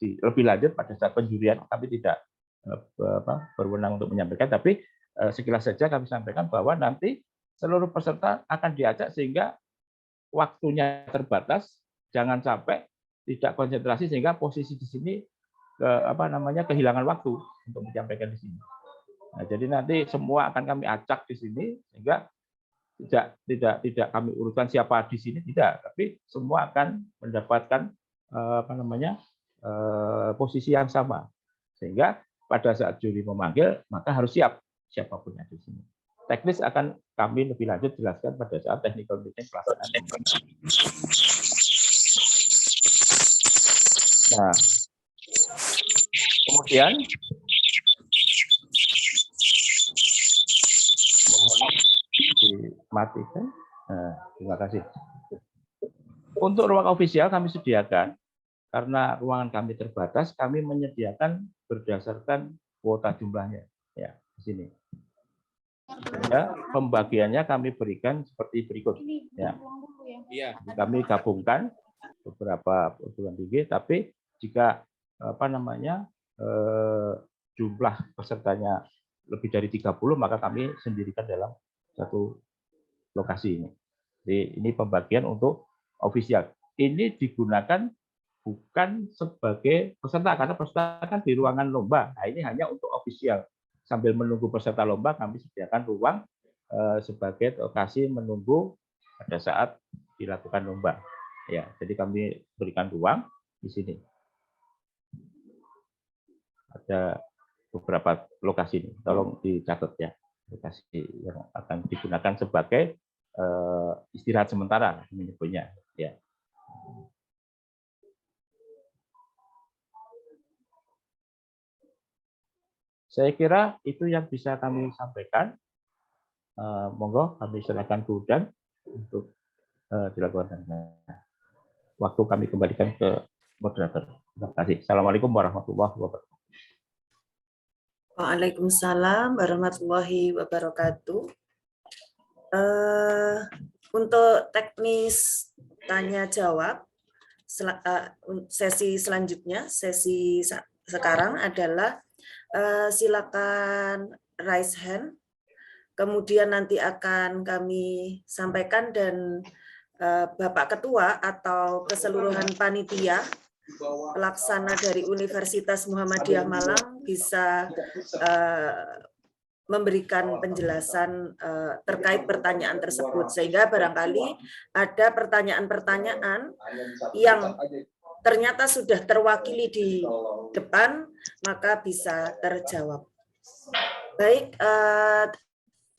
lebih lanjut pada saat penjurian, kami tidak berwenang untuk menyampaikan, tapi sekilas saja kami sampaikan bahwa nanti seluruh peserta akan diacak sehingga waktunya terbatas, jangan sampai tidak konsentrasi sehingga posisi di sini kehilangan waktu untuk menyampaikan di sini. Nah, jadi nanti semua akan kami acak di sini sehingga tidak kami urutkan siapa di sini tidak, tapi semua akan mendapatkan posisi yang sama sehingga pada saat juri memanggil maka harus siap siapapun yang di sini. Teknis akan kami lebih lanjut jelaskan pada saat technical meeting pelaksanaan. Nah, kemudian mohon dimatikan. Nah, terima kasih. Untuk ruang ofisial kami sediakan, karena ruangan kami terbatas, kami menyediakan berdasarkan kuota jumlahnya. Ya, di sini. Ya, pembagiannya kami berikan seperti berikut. Ya. Kami gabungkan beberapa perguruan tinggi, tapi jika jumlah pesertanya lebih dari 30, maka kami sendirikan dalam satu lokasi ini. Jadi ini pembagian untuk ofisial. Ini digunakan bukan sebagai peserta, karena peserta kan di ruangan lomba. Nah, ini hanya untuk ofisial. Sambil menunggu peserta lomba, kami sediakan ruang sebagai lokasi menunggu pada saat dilakukan lomba. Ya, jadi kami berikan ruang di sini. Ada beberapa lokasi ini, tolong dicatat ya, lokasi yang akan digunakan sebagai istirahat sementara menyebutnya. Ya. Saya kira itu yang bisa kami sampaikan. Monggo kami silakan Bu Dan untuk dilakukan. Waktu kami kembalikan ke moderator. Terima kasih. Assalamualaikum warahmatullahi wabarakatuh. Waalaikumsalam warahmatullahi wabarakatuh. Untuk teknis tanya jawab, sesi selanjutnya, sesi sekarang adalah silakan raise hand, kemudian nanti akan kami sampaikan dan Bapak Ketua atau keseluruhan panitia pelaksana dari Universitas Muhammadiyah Malang bisa memberikan penjelasan terkait pertanyaan tersebut, sehingga barangkali ada pertanyaan-pertanyaan yang ternyata sudah terwakili di depan, maka bisa terjawab. Baik,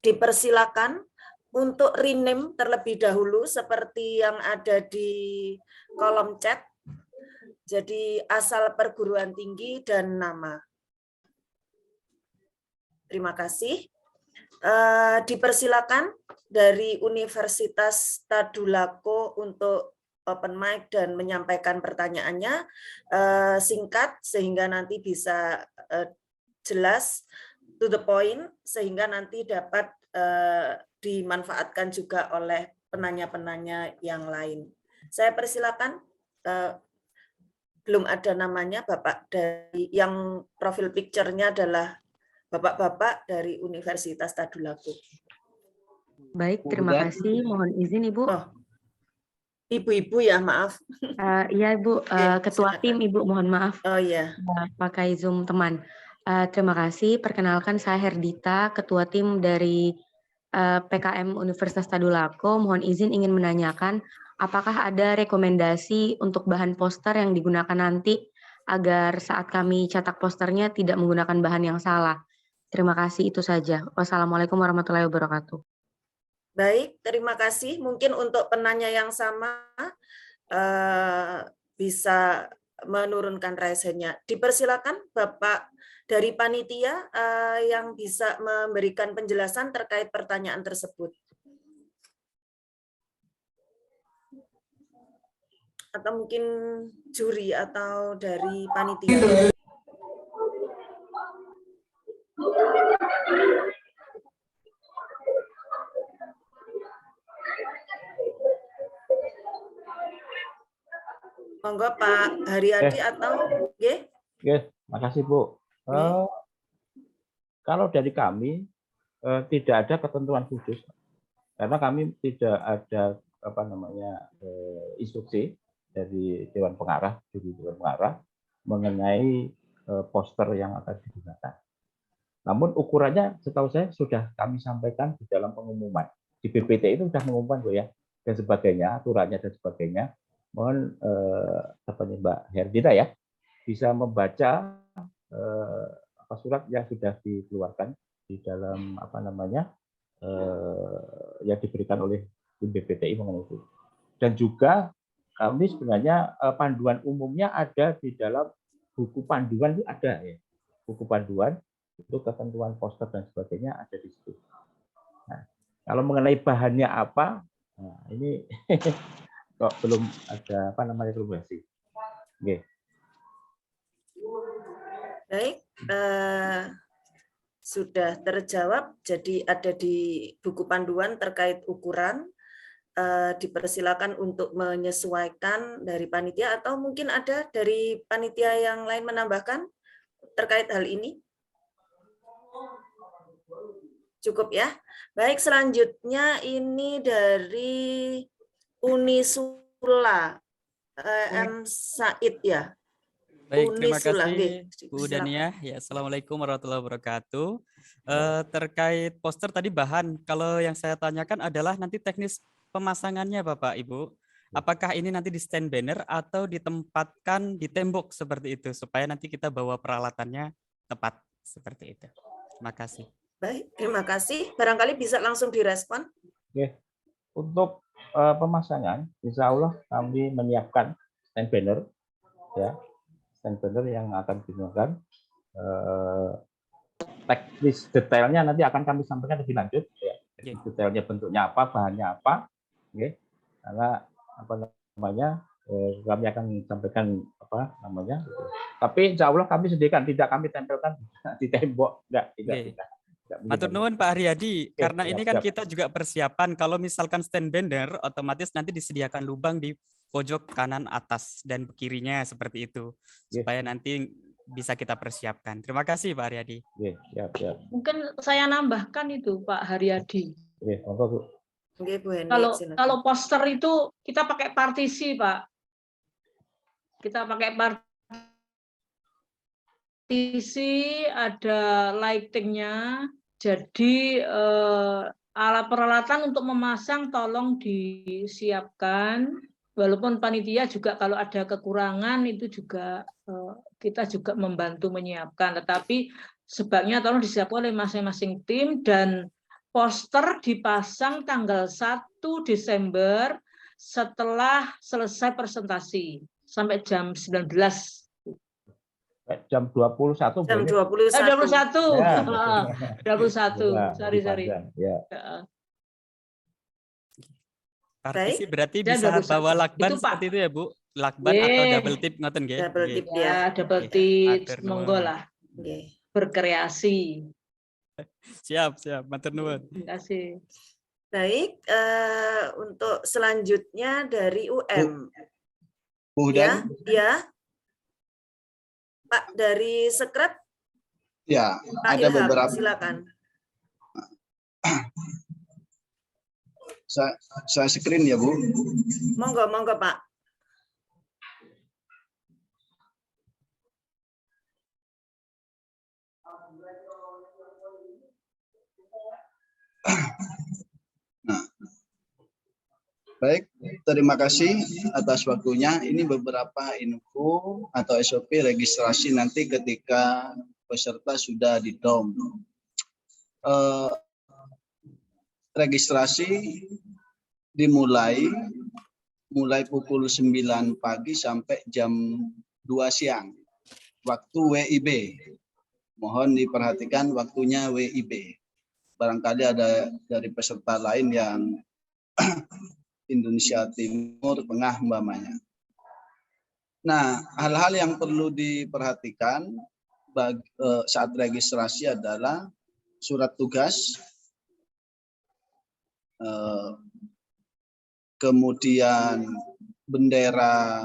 dipersilakan untuk rename terlebih dahulu seperti yang ada di kolom chat. Jadi asal perguruan tinggi dan nama. Terima kasih. Dipersilakan dari Universitas Tadulako untuk open mic dan menyampaikan pertanyaannya singkat sehingga nanti bisa jelas, to the point, sehingga nanti dapat dimanfaatkan juga oleh penanya-penanya yang lain. Saya persilakan, belum ada namanya, Bapak dari yang profil picture-nya adalah Bapak-bapak dari Universitas Tadulako. Baik, terima kasih. Mohon izin Ibu. Oh, Ibu-ibu ya, maaf. Iya Ibu, Ketua silakan. Tim Ibu, mohon maaf. Oh iya. Pakai Zoom teman. Terima kasih. Perkenalkan saya Herdita, Ketua Tim dari PKM Universitas Tadulako. Mohon izin ingin menanyakan, apakah ada rekomendasi untuk bahan poster yang digunakan nanti agar saat kami cetak posternya tidak menggunakan bahan yang salah? Terima kasih, itu saja. Wassalamualaikum warahmatullahi wabarakatuh. Baik, terima kasih. Mungkin untuk penanya yang sama bisa menurunkan raise hand-nya. Dipersilakan Bapak dari panitia yang bisa memberikan penjelasan terkait pertanyaan tersebut. Atau mungkin juri atau dari panitia. Monggo Pak Haryadi atau G? Oke, makasih Bu. Kalau dari kami tidak ada ketentuan khusus, karena kami tidak ada instruksi dari Dewan Pengarah, juri Dewan Pengarah mengenai poster yang akan digunakan. Namun ukurannya setahu saya sudah kami sampaikan di dalam pengumuman. Di BPT itu sudah mengumumkan Bu ya, dan sebagainya, aturannya dan sebagainya. Mohon Mbak Herdita ya bisa membaca surat yang sudah dikeluarkan di dalam yang diberikan oleh tim BPTI mengenai itu. Dan juga kami sebenarnya panduan umumnya ada di dalam buku panduan itu ada ya. Buku panduan itu ketentuan poster dan sebagainya ada di situ. Nah, kalau mengenai bahannya apa, nah ini kok belum ada evaluasi. Oke. Baik, sudah terjawab. Jadi ada di buku panduan terkait ukuran. Dipersilakan untuk menyesuaikan dari panitia atau mungkin ada dari panitia yang lain menambahkan terkait hal ini. Cukup ya. Baik, selanjutnya ini dari Unisula M. Said ya. Baik, terima Unisula, kasih nggih, Bu silakan. Dania. Ya, Assalamualaikum warahmatullahi wabarakatuh. Terkait poster tadi bahan, kalau yang saya tanyakan adalah nanti teknis pemasangannya Bapak Ibu. Apakah ini nanti di stand banner atau ditempatkan di tembok seperti itu supaya nanti kita bawa peralatannya tepat seperti itu. Terima kasih. Baik, terima kasih. Barangkali bisa langsung direspon. Oke. Untuk pemasangan, insya Allah kami menyiapkan stand banner, ya, stand banner yang akan digunakan. Teknis detailnya nanti akan kami sampaikan lebih lanjut, ya. Detailnya bentuknya apa, bahannya apa, oke. Karena apa namanya, kami akan sampaikan apa namanya. Tapi insya Allah kami sediakan, tidak kami tempelkan di tembok, tidak. Matur nuwun Pak Haryadi, karena ini kan siap. kita juga persiapan kalau misalkan stand banner otomatis nanti disediakan lubang di pojok kanan atas dan kirinya seperti itu supaya nanti bisa kita persiapkan. Terima kasih Pak Haryadi. Siap. Mungkin saya nambahkan itu Pak Haryadi. Monggo Bu. Nggih, Bu Heni, Kalau silakan. kalau poster itu kita pakai partisi Pak. Kita pakai partisi, ada lightingnya. Jadi alat peralatan untuk memasang tolong disiapkan. Walaupun panitia juga kalau ada kekurangan itu juga kita juga membantu menyiapkan. Tetapi sebaiknya tolong disiapkan oleh masing-masing tim dan poster dipasang tanggal 1 Desember setelah selesai presentasi sampai jam 19. Jam 21 Jam boleh? 21. 21. 21. Sorry. Ya. Partisi berarti Ya, bisa 21. bawa lakban Itu, Pak. seperti itu ya Bu? Lakban atau double tip ngoten nggih? Double tip ya. Ya, double Oke. tips, Matur monggo nuwun. lah. Nggih. Berkreasi. Siap, matur nuwun. Terima kasih. Baik, untuk selanjutnya dari UM. Bu Ya, Dan, ya. Pak, dari Sekrep, ya, Pak ada Ilham, beberapa. silakan. Saya screen ya Bu. Monggo, Pak. Nah, baik, terima kasih atas waktunya. Ini beberapa info atau SOP registrasi nanti ketika peserta sudah di DOM. Registrasi dimulai pukul 9 pagi sampai jam 2 siang. Waktu WIB. Mohon diperhatikan waktunya WIB. Barangkali ada dari peserta lain yang Indonesia Timur, Tengah, umpamanya. Nah, hal-hal yang perlu diperhatikan saat registrasi adalah surat tugas, kemudian bendera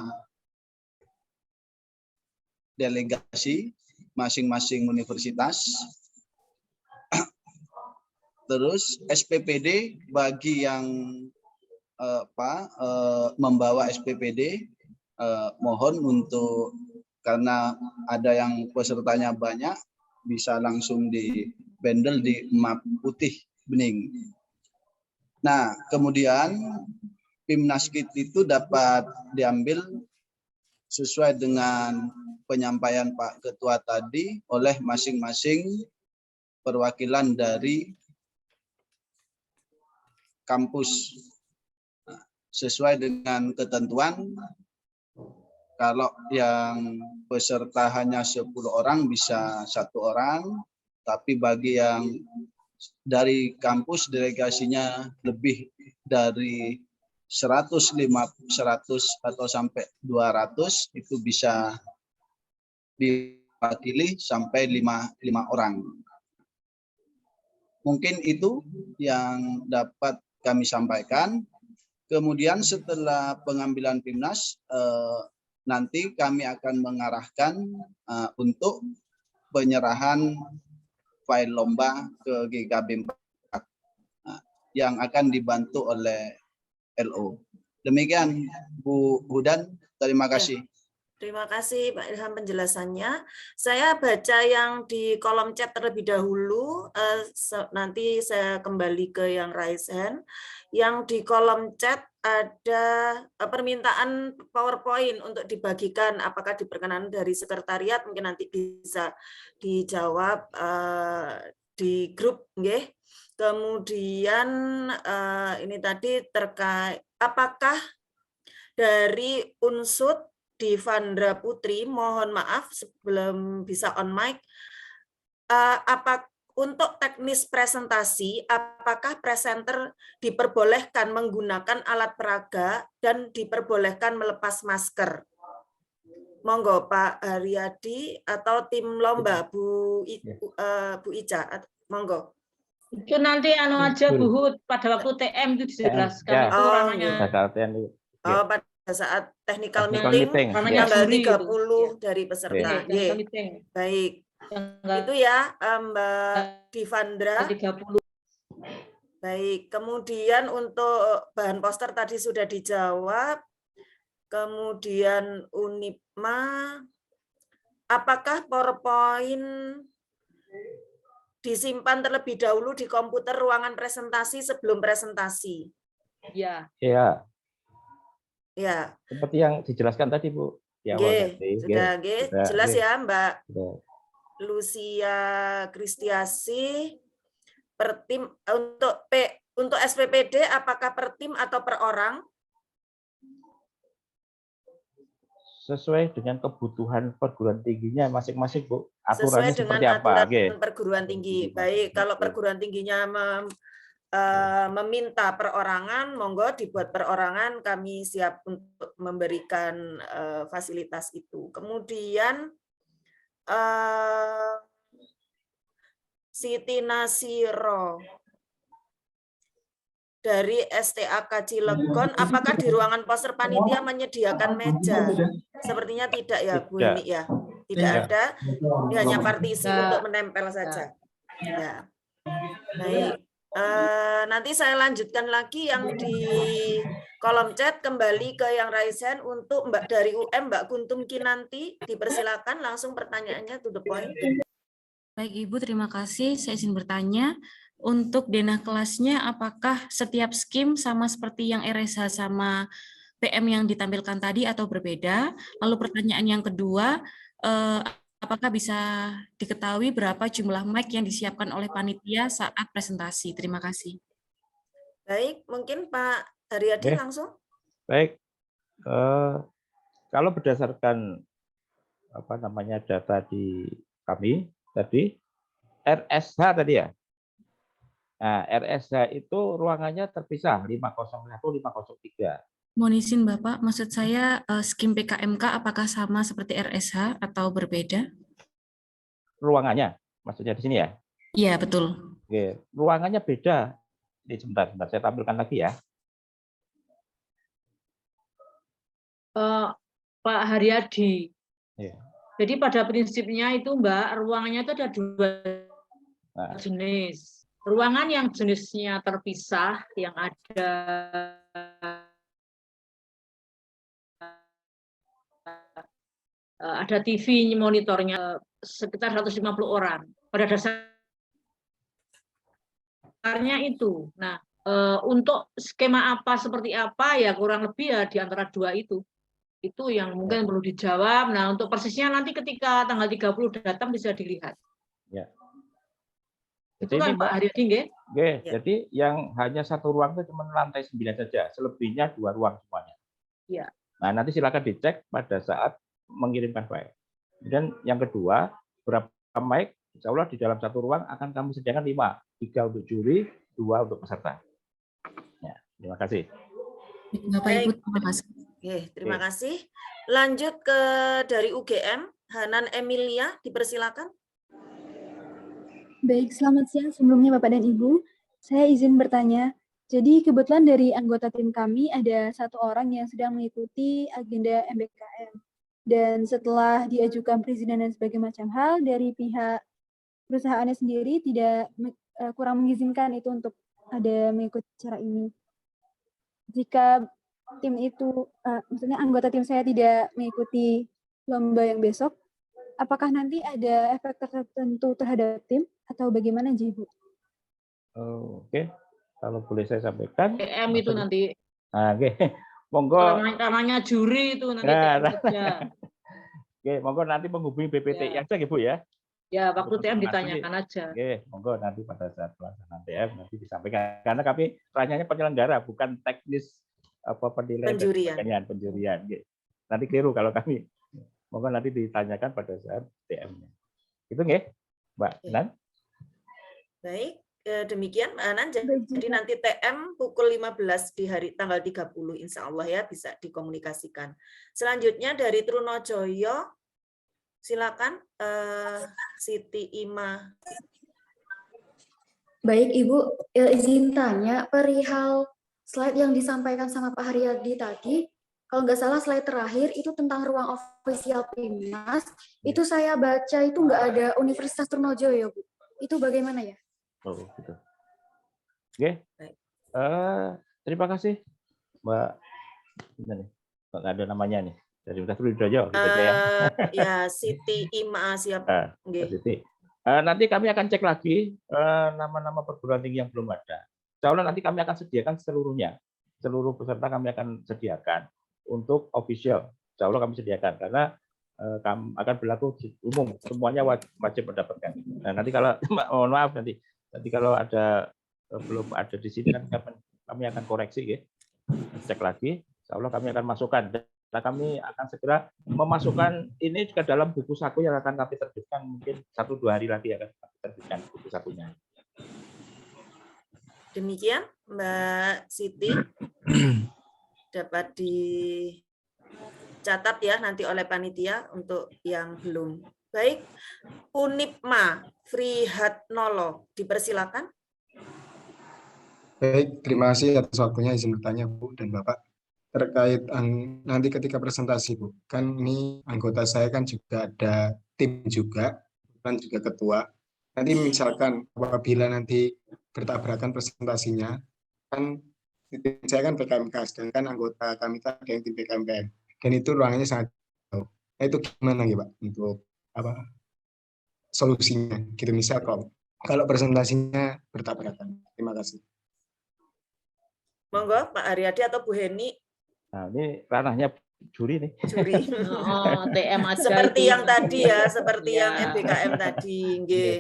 delegasi masing-masing universitas, terus SPPD bagi yang membawa SPPD, mohon untuk, karena ada yang pesertanya banyak, bisa langsung dibendel di map putih bening. Nah, kemudian Pimnaskit itu dapat diambil sesuai dengan penyampaian Pak Ketua tadi oleh masing-masing perwakilan dari kampus. Sesuai dengan ketentuan, kalau yang peserta hanya 10 orang bisa 1 orang, tapi bagi yang dari kampus delegasinya lebih dari 100 atau sampai 200 itu bisa diwakili sampai 5 orang. Mungkin itu yang dapat kami sampaikan. Kemudian setelah pengambilan Pimnas, nanti kami akan mengarahkan untuk penyerahan file lomba ke GKB yang akan dibantu oleh LO. Demikian Bu Hudan, terima kasih. Terima kasih Pak Ilham penjelasannya. Saya baca yang di kolom chat terlebih dahulu, nanti saya kembali ke yang raise hand. Yang di kolom chat ada permintaan PowerPoint untuk dibagikan, apakah diperkenan dari sekretariat, mungkin nanti bisa dijawab di grup, nggih. Kemudian ini tadi terkait apakah dari Unsud Divandra Putri, mohon maaf sebelum bisa on mic, apa untuk teknis presentasi, apakah presenter diperbolehkan menggunakan alat peraga dan diperbolehkan melepas masker? Monggo Pak Haryadi atau tim lomba Bu Ica, monggo. Itu nanti aja Bu Hud, pada waktu TM itu dijelaskan itu ranahnya. Pada saat technical meeting tanggal 30 dari peserta. Baik. Itu ya Mbak Divandra. 30. Baik, kemudian untuk bahan poster tadi sudah dijawab. Kemudian Unipma, apakah PowerPoint disimpan terlebih dahulu di komputer ruangan presentasi sebelum presentasi? Iya. Iya. Ya. Seperti yang dijelaskan tadi, Bu. Sudah, jelas ya, Mbak Lucia Kristiasi. Per tim untuk SPPD apakah per tim atau per orang? Sesuai dengan kebutuhan perguruan tingginya masing-masing, Bu. Sesuai Aturannya dengan seperti apa? aturan perguruan tinggi. Baik, kalau perguruan tingginya meminta perorangan, monggo dibuat perorangan, kami siap untuk memberikan fasilitas itu. Kemudian Siti Nasiro dari STAK Cilegon, apakah di ruangan poster panitia menyediakan meja? Sepertinya tidak ya, Bu ini ya. Tidak ada, ini hanya partisi untuk menempel saja. Ya. Baik. Nanti saya lanjutkan lagi yang di kolom chat, kembali ke yang raise hand untuk Mbak dari UM, Mbak Kuntum Kinanti, dipersilakan langsung pertanyaannya to the point. Baik Ibu, terima kasih. Saya izin bertanya, untuk denah kelasnya apakah setiap skim sama seperti yang RSH sama PM yang ditampilkan tadi atau berbeda? Lalu pertanyaan yang kedua, apakah bisa diketahui berapa jumlah mic yang disiapkan oleh panitia saat presentasi? Terima kasih. Baik, mungkin Pak Haryadi langsung. Baik, kalau berdasarkan data di kami tadi, RSH tadi ya. Nah, RSH itu ruangannya terpisah 501, 503. Mohon izin Bapak, maksud saya skim PKMK apakah sama seperti RSH atau berbeda? Ruangannya, maksudnya di sini ya? Iya, betul. Oke, ruangannya beda. Sebentar, saya tampilkan lagi ya. Pak Haryadi. Ya. Jadi pada prinsipnya itu Mbak, ruangannya itu ada dua jenis. Ruangan yang jenisnya terpisah, yang ada TV monitornya sekitar 150 orang. Pada dasarnya itu. Nah, untuk skema apa seperti apa ya kurang lebih ya di antara dua itu. Itu yang mungkin perlu dijawab. Nah, untuk persisnya nanti ketika tanggal 30 datang bisa dilihat. Ya. Itu kan Pak Haryadi, nggih? Nggih, jadi yang hanya satu ruang itu cuma lantai 9 saja, selebihnya 2 ruang semuanya. Iya. Nah, nanti silakan dicek pada saat mengirimkan file. Dan yang kedua, berapa mic? Insya Allah di dalam satu ruang akan kami sediakan 5, 3 untuk juri, 2 untuk peserta. Ya, terima kasih. Bapak Ibu, terima kasih. Terima kasih. Lanjut ke dari UGM, Hanan Emilia, dipersilakan. Baik, selamat siang sebelumnya Bapak dan Ibu. Saya izin bertanya, jadi kebetulan dari anggota tim kami ada satu orang yang sedang mengikuti agenda MBKM. Dan setelah diajukan perizinan dan sebagainya macam hal, dari pihak perusahaannya sendiri tidak kurang mengizinkan itu untuk ada mengikuti acara ini. Jika tim itu, maksudnya anggota tim saya tidak mengikuti lomba yang besok, apakah nanti ada efek tertentu terhadap tim atau bagaimana, Ibu? Oke, kalau boleh saya sampaikan. TM itu nanti. Nah, oke, monggo. Namanya juri itu nanti TM saja. Oke, monggo nanti menghubungi BPTI aja, Bu ya. Ya, waktu TM ditanyakan aja. Oke, monggo nanti pada saat pelaksanaan TM nanti disampaikan. Karena kami ranahnya penyelenggara, bukan teknis penilaian penjurian. Oke. Nanti keliru kalau kami. Monggo nanti ditanyakan pada saat TM-nya. Itu nggih, Mbak Nan? Baik, demikian Mbak Anan. Jadi nanti TM pukul 15 di hari tanggal 30 insya Allah ya bisa dikomunikasikan. Selanjutnya dari Trunojoyo, silakan Siti Ima. Baik Ibu, izin tanya perihal slide yang disampaikan sama Pak Haryadi tadi. Kalau nggak salah slide terakhir itu tentang ruang ofisial PIMNAS, itu saya baca itu nggak ada Universitas Trunojoyo, Bu. Itu bagaimana ya? Oh, gitu. Oke. Terima kasih, Mbak. Ini nggak ada namanya nih. Dari Universitas Trunojoyo. Ya, Siti Ima siapa? Siti. Nanti kami akan cek lagi nama-nama perguruan tinggi yang belum ada. Insya Allah nanti kami akan sediakan seluruhnya. Seluruh peserta kami akan sediakan untuk official. Insya Allah kami sediakan karena akan berlaku umum, semuanya wajib mendapatkan. Nah, nanti kalau mohon maaf nanti kalau ada belum ada di sini kan kami akan koreksi ya. Cek lagi, insya Allah kami akan masukkan. Nah, kami akan segera memasukkan ini juga dalam buku saku yang akan kami terbitkan mungkin 1-2 hari lagi akan kami terbitkan buku sakunya. Demikian Mbak Siti. Dapat dicatat ya nanti oleh panitia untuk yang belum. Baik, Unipma Frihatnolo, dipersilakan. Baik, terima kasih atas waktunya. Izin bertanya Bu dan Bapak. Terkait nanti ketika presentasi Bu, kan ini anggota saya kan juga ada tim juga, dan juga ketua. Nanti misalkan apabila nanti bertabrakan presentasinya, kan saya kan PKMK, sedangkan anggota kami ada yang tim PKMKM, dan itu ruangannya sangat jauh. Nah, itu gimana ya Pak untuk solusinya? Gitu misal kalau presentasinya bertabrakan. Terima kasih. Monggo Pak Haryadi atau Bu Heni. Nah, ini ranahnya juri nih. Juri. TM aja seperti itu. Yang tadi ya, seperti yang MBKM tadi. Nggih.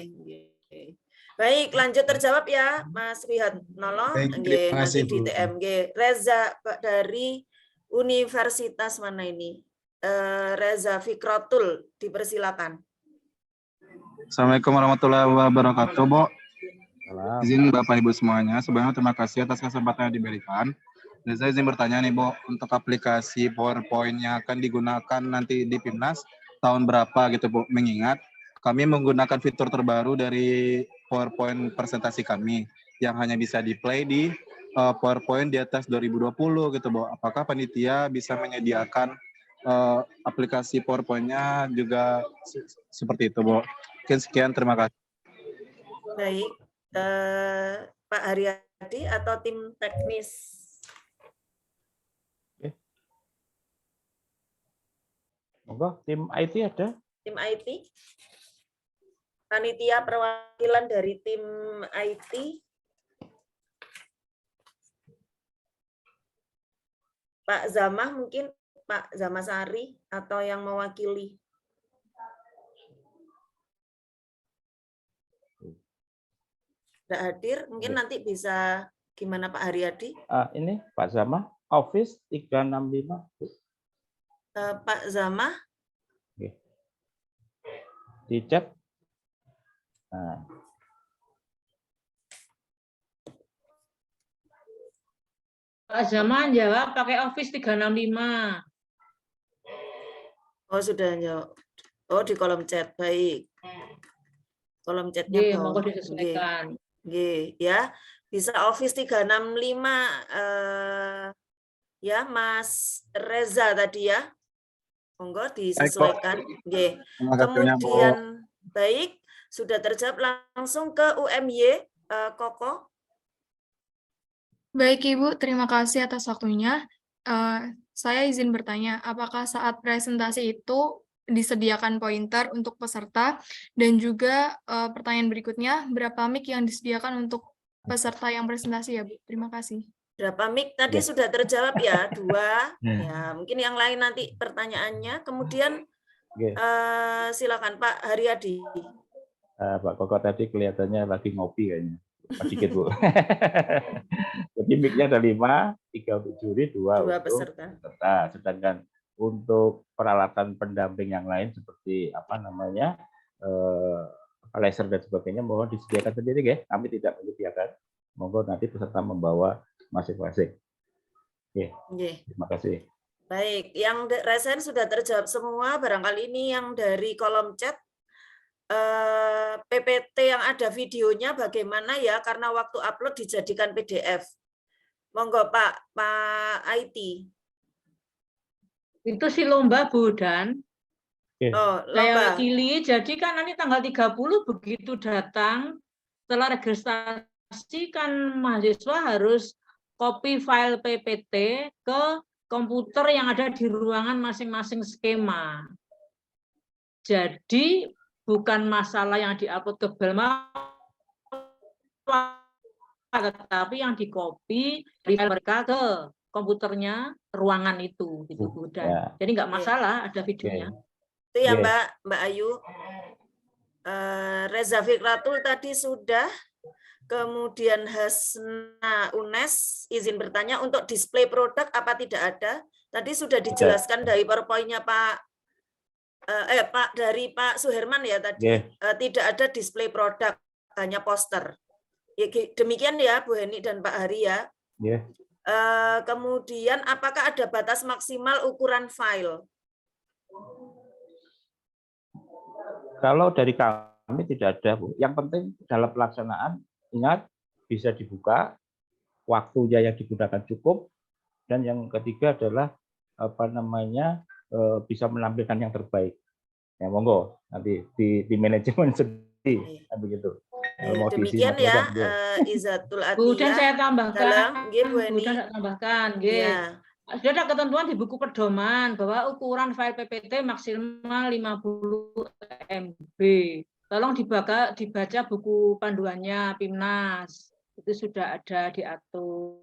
Baik, lanjut terjawab ya, Mas Frihatnolo. Nanti di TMG. Reza dari Universitas mana ini? Reza Fikrotul, dipersilakan. Assalamualaikum warahmatullahi wabarakatuh, Bu. Izin Bapak Ibu semuanya, sebelumnya terima kasih atas kesempatan yang diberikan. Dan saya izin bertanya nih, Bu, untuk aplikasi PowerPoint yang akan digunakan nanti di PIMNAS tahun berapa gitu, Bu? Mengingat kami menggunakan fitur terbaru dari PowerPoint presentasi kami yang hanya bisa di-play di PowerPoint di atas 2020 gitu, Bu. Apakah panitia bisa menyediakan aplikasi PowerPoint-nya juga seperti itu, Bu? Mungkin sekian, terima kasih. Baik, Pak Haryadi atau tim teknis? Monggo, tim IT ada? Tim IT? Panitia perwakilan dari tim IT? Pak Zamah mungkin, Pak Zamasari atau yang mewakili? Tidak hadir, mungkin nanti bisa gimana Pak Haryadi? Ini Pak Zamah, Office 365. Pak Zamah? Oke. Di chat. Nah. Pak Zaman jawab pakai Office 365. Oh, sudah jawab. Oh, di kolom chat. Baik. Kolom chatnya mau disesuaikan. Ya. Bisa Office 365 ya, Mas Reza tadi ya. Monggo disesuaikan. Kemudian baik, sudah terjawab, langsung ke UMY Koko. Baik Ibu, terima kasih atas waktunya. Saya izin bertanya, apakah saat presentasi itu disediakan pointer untuk peserta? Dan juga pertanyaan berikutnya, berapa mic yang disediakan untuk peserta yang presentasi ya Bu? Terima kasih. Berapa mic tadi sudah terjawab ya, 2. Ya, mungkin yang lain nanti pertanyaannya. Kemudian silakan Pak Haryadi. Pak Koko tadi kelihatannya lagi ngopi kayaknya. Sedikit Bu. Jadi mic-nya ada 5, 3 untuk juri, 2 untuk peserta. Sedangkan untuk peralatan pendamping yang lain seperti apa namanya laser dan sebagainya mohon disediakan sendiri ya. Kami tidak menyediakan. Monggo nanti peserta membawa masing-masing. Terima kasih. Baik, yang resen sudah terjawab semua. Barangkali ini yang dari kolom chat PPT yang ada videonya bagaimana ya, karena waktu upload dijadikan PDF. Monggo Pak IT. Itu si lomba Bu Dan. Oh, Saya lomba. wakili, jadi kan nanti tanggal 30 begitu datang, setelah registrasi kan mahasiswa harus copy file PPT ke komputer yang ada di ruangan masing-masing skema. Jadi bukan masalah yang diupload ke Belma, tetapi yang di-copy dari mereka ke komputernya ruangan itu, gitu Bu Dan. Jadi nggak masalah ada videonya. Itu ya Mbak Ayu. Reza Fikratul tadi sudah. Kemudian Hasna Unes izin bertanya untuk display produk apa tidak ada? Tadi sudah dijelaskan dari PowerPoint-nya dari Pak Suherman ya tadi. Tidak ada display produk, hanya poster. Ya, demikian ya Bu Heni dan Pak Hari ya. Kemudian apakah ada batas maksimal ukuran file? Kalau dari kami tidak ada Bu. Yang penting dalam pelaksanaan ingat bisa dibuka, waktunya yang digunakan cukup, dan yang ketiga adalah apa namanya bisa menampilkan yang terbaik. Ya monggo nanti di manajemen sendiri begitu. Demikian ya Izatul Atiyah. Kemudian saya tambahkan, Bu Heni. Sudah ada ketentuan di buku pedoman bahwa ukuran file PPT maksimal 50 MB. Tolong dibaca buku panduannya PIMNAS, itu sudah ada diatur.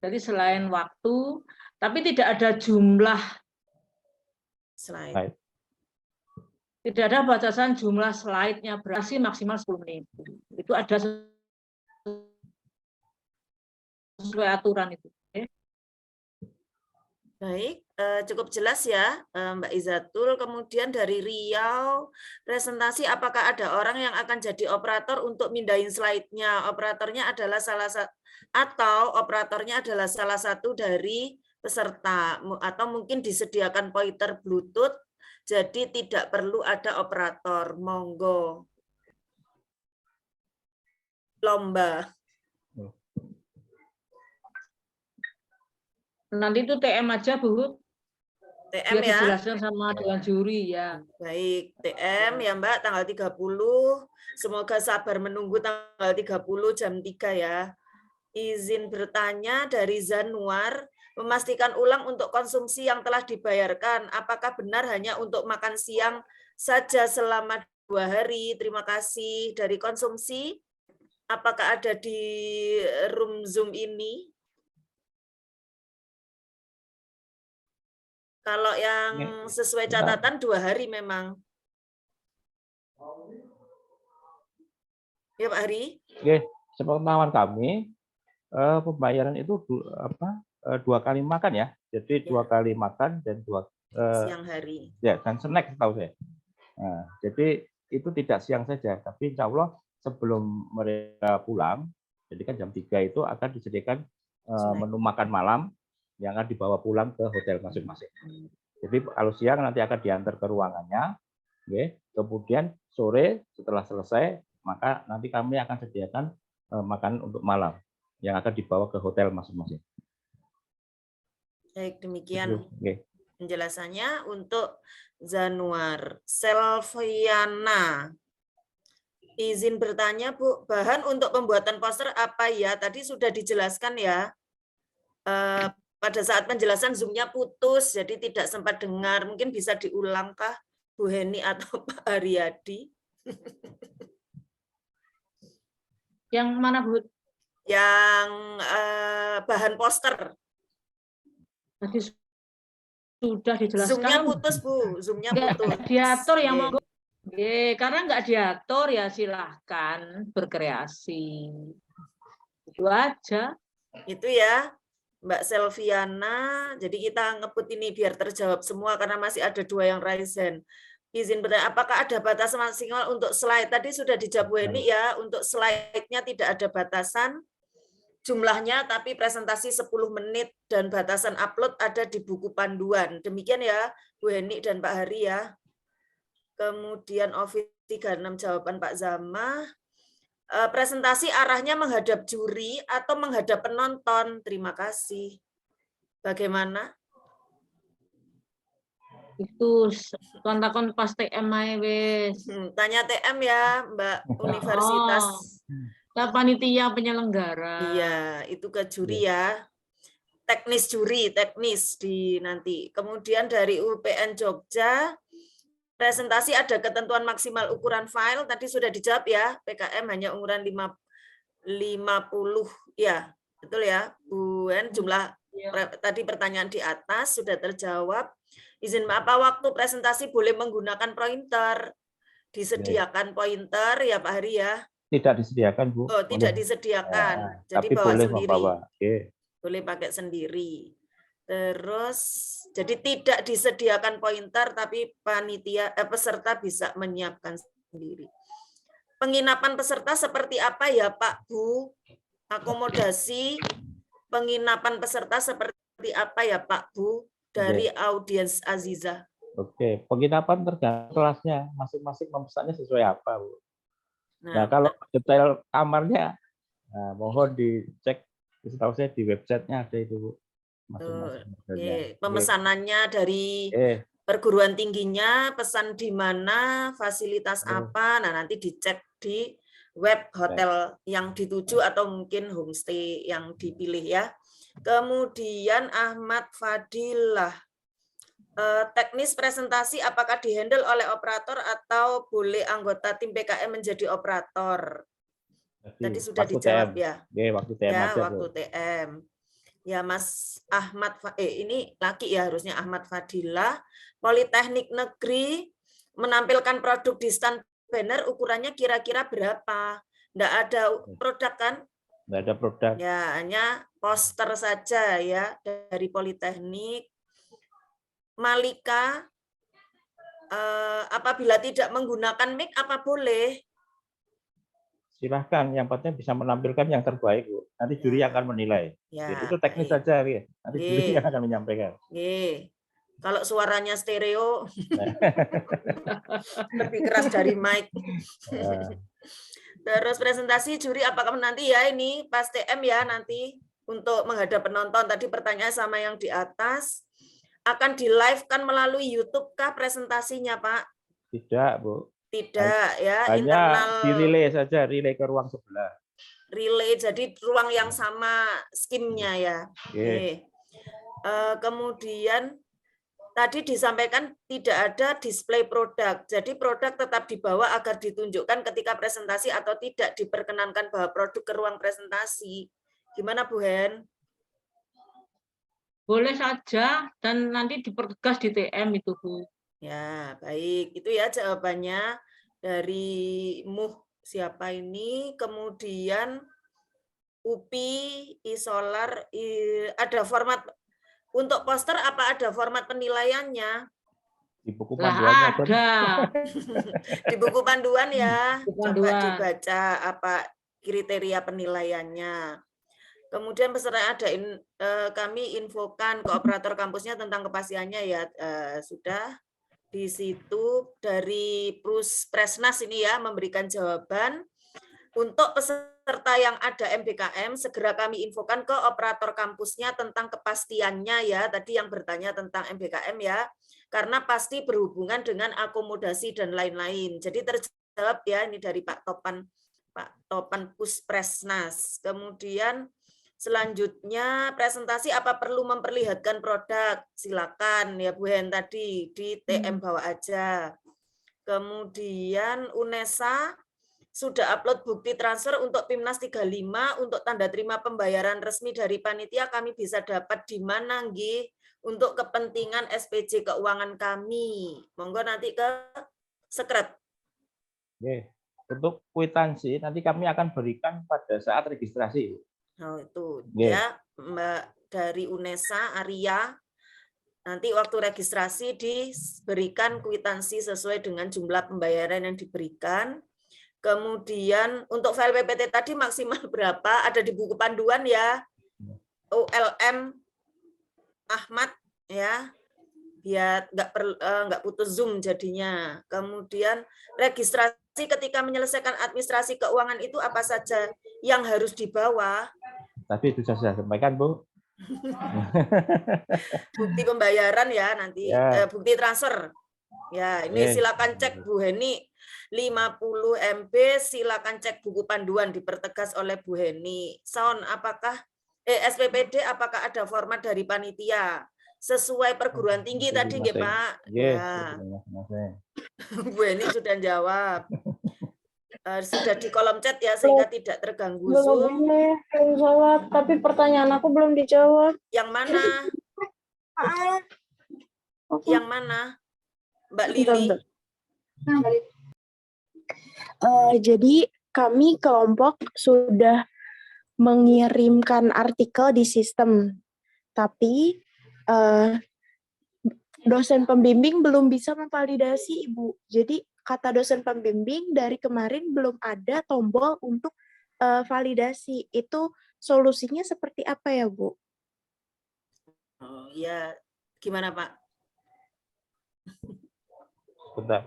Jadi selain waktu, tapi tidak ada jumlah slide. Tidak ada batasan jumlah slide-nya, berarti maksimal 10 menit. Itu ada sesuai aturan itu. Baik, cukup jelas ya Mbak Izatul. Kemudian dari Riau, presentasi apakah ada orang yang akan jadi operator untuk mindahin slide-nya? Operatornya adalah salah satu dari peserta, atau mungkin disediakan pointer Bluetooth, jadi tidak perlu ada operator. Monggo. Lomba. Nanti itu TM aja Bu. TM ya. Dijelaskan sama dengan juri ya. Baik, TM ya Mbak tanggal 30. Semoga sabar menunggu tanggal 30 jam 3 ya. Izin bertanya dari Zanuar, memastikan ulang untuk konsumsi yang telah dibayarkan. Apakah benar hanya untuk makan siang saja selama 2 hari? Terima kasih. Dari konsumsi, apakah ada di room Zoom ini? Kalau yang sesuai catatan 2 hari memang. Ya Pak Hari. Sepengetahuan kami pembayaran itu 2 kali makan ya. Jadi 2 kali makan dan 2 siang hari. Ya, dan snack tahu saya. Nah, jadi itu tidak siang saja, tapi insya Allah sebelum mereka pulang, jadi kan jam 3 itu akan disediakan menu makan malam yang akan dibawa pulang ke hotel masing-masing. Jadi kalau siang nanti akan diantar ke ruangannya, kemudian sore setelah selesai, maka nanti kami akan sediakan makanan untuk malam yang akan dibawa ke hotel masing-masing. Baik, demikian penjelasannya untuk Zanuar. Selviana. Izin bertanya, Bu, bahan untuk pembuatan poster apa ya? Tadi sudah dijelaskan ya. Pada saat penjelasan Zoom-nya putus, jadi tidak sempat dengar. Mungkin bisa diulangkah Bu Heni atau Pak Haryadi? Yang mana, Bu? Yang bahan poster. Tadi sudah dijelaskan. Zoom-nya putus, Bu. Zoom-nya putus. Diatur yang Oke. mau. Karena nggak diatur ya silahkan berkreasi. Itu aja. Itu ya, Mbak Selviana. Jadi kita ngebut ini biar terjawab semua karena masih ada 2 yang raise hand. Izin bertanya, apakah ada batasan maksimal untuk slide? Tadi sudah dijawab Bu Heni ya, untuk slide-nya tidak ada batasan jumlahnya, tapi presentasi 10 menit dan batasan upload ada di buku panduan. Demikian ya, Bu Heni dan Pak Hari ya. Kemudian Office 36 jawaban Pak Zama. Presentasi arahnya menghadap juri atau menghadap penonton? Terima kasih. Bagaimana? Itu kontak pas TM wes. Tanya TM ya, Mbak Universitas. Panitia penyelenggara. Iya, itu ke juri ya. Teknis juri, teknis di nanti. Kemudian dari UPN Jogja, presentasi ada ketentuan maksimal ukuran file, tadi sudah dijawab ya, PKM hanya ukuran 50, ya, betul ya, Bu En, jumlah tadi pertanyaan di atas sudah terjawab. Izin apa waktu presentasi boleh menggunakan pointer? Disediakan pointer ya Pak Hari ya? Tidak disediakan, Bu. Oh, tidak disediakan, jadi tapi bawa boleh sendiri. membawa. Oke. Boleh pakai sendiri. Terus, jadi tidak disediakan pointer, tapi peserta bisa menyiapkan sendiri. Penginapan peserta seperti apa ya Pak, Bu? Akomodasi penginapan peserta seperti apa ya Pak, Bu? Dari audiens Aziza. Oke, penginapan tergantung kelasnya. Masing-masing memesannya sesuai apa, Bu? Nah, kalau detail kamarnya, mohon dicek. Setahu saya di websitenya ada itu, Bu. Pemesanannya dari perguruan tingginya, pesan di mana, fasilitas apa, nah nanti dicek di web hotel yang dituju atau mungkin homestay yang dipilih ya. Kemudian Ahmad Fadilah, teknis presentasi apakah dihandle oleh operator atau boleh anggota tim PKM menjadi operator? Tadi sudah dijawab ya. Waktu TM ya, aja, waktu Bu. TM. Ya Mas Ahmad, ini laki ya harusnya Ahmad Fadilah, Politeknik Negeri menampilkan produk di stand banner ukurannya kira-kira berapa? Nggak ada produk kan? Nggak ada produk. Ya, hanya poster saja ya dari Politeknik. Malika, apabila tidak menggunakan mic apa boleh? Silahkan, yang penting bisa menampilkan yang terbaik, Bu. Nanti juri akan menilai. Ya, Itu teknis saja, ya. Nanti juri yang akan menyampaikan. Kalau suaranya stereo, lebih keras dari mic. Terus presentasi juri apakah nanti ya ini pas TM ya nanti untuk menghadap penonton. Tadi pertanyaan sama yang di atas. Akan di live kan melalui YouTube kah presentasinya, Pak? Tidak, Bu. Tidak ya, hanya internal di relay saja, relay ke ruang sebelah. Relay, jadi ruang yang sama skimnya ya. Kemudian tadi disampaikan tidak ada display produk, jadi produk tetap dibawa agar ditunjukkan ketika presentasi atau tidak diperkenankan bawa produk ke ruang presentasi. Gimana Bu Hen? Boleh saja dan nanti dipertegas di TM itu, Bu. Ya, baik. Itu ya jawabannya dari siapa ini. Kemudian UPI, Isolar, ada format untuk poster apa ada format penilaiannya? Di buku panduannya ada. Di buku panduan ya. Coba dibaca apa kriteria penilaiannya. Kemudian peserta ada kami infokan ke operator kampusnya tentang kepastiannya ya sudah. Di situ dari Presnas ini ya memberikan jawaban untuk peserta yang ada MBKM segera kami infokan ke operator kampusnya tentang kepastiannya ya tadi yang bertanya tentang MBKM ya karena pasti berhubungan dengan akomodasi dan lain-lain jadi jawab ya, ini dari Pak Topan Puspresnas. Kemudian selanjutnya presentasi apa perlu memperlihatkan produk? Silakan ya Bu Hen tadi di TM bawa aja. Kemudian UNESA sudah upload bukti transfer untuk PIMNAS 35 untuk tanda terima pembayaran resmi dari panitia kami bisa dapat di mana nggih untuk kepentingan SPJ keuangan kami. Monggo nanti ke sekret. Oke. Untuk kwitansi nanti kami akan berikan pada saat registrasi. Oh, itu Oke. ya Mbak dari UNESA Arya. Nanti waktu registrasi diberikan kwitansi sesuai dengan jumlah pembayaran yang diberikan. Kemudian untuk file PPT tadi maksimal berapa? Ada di buku panduan ya. OLM Ahmad ya. Biar nggak putus Zoom jadinya. Kemudian registrasi ketika menyelesaikan administrasi keuangan itu apa saja yang harus dibawa? Tadi itu saya sampaikan, Bu. Bukti pembayaran ya nanti, Ya. Bukti transfer. Ya, ini Oke. silakan cek Bu Heni 50 MB, silakan cek buku panduan dipertegas oleh Bu Heni. Sound apakah SPPD apakah ada format dari panitia sesuai perguruan tinggi tadi nggih, Pak? Ya. Bu Heni sudah jawab. Sudah di kolom chat ya sehingga tidak terganggu Zoom. Belum jawab, tapi pertanyaan aku belum dijawab. Yang mana? Yang mana? Mbak Lili. Jadi kami kelompok sudah mengirimkan artikel di sistem, tapi dosen pembimbing belum bisa memvalidasi, Ibu. Jadi kata dosen pembimbing dari kemarin belum ada tombol untuk validasi. Itu solusinya seperti apa ya, Bu? Oh ya, gimana Pak? Bentar.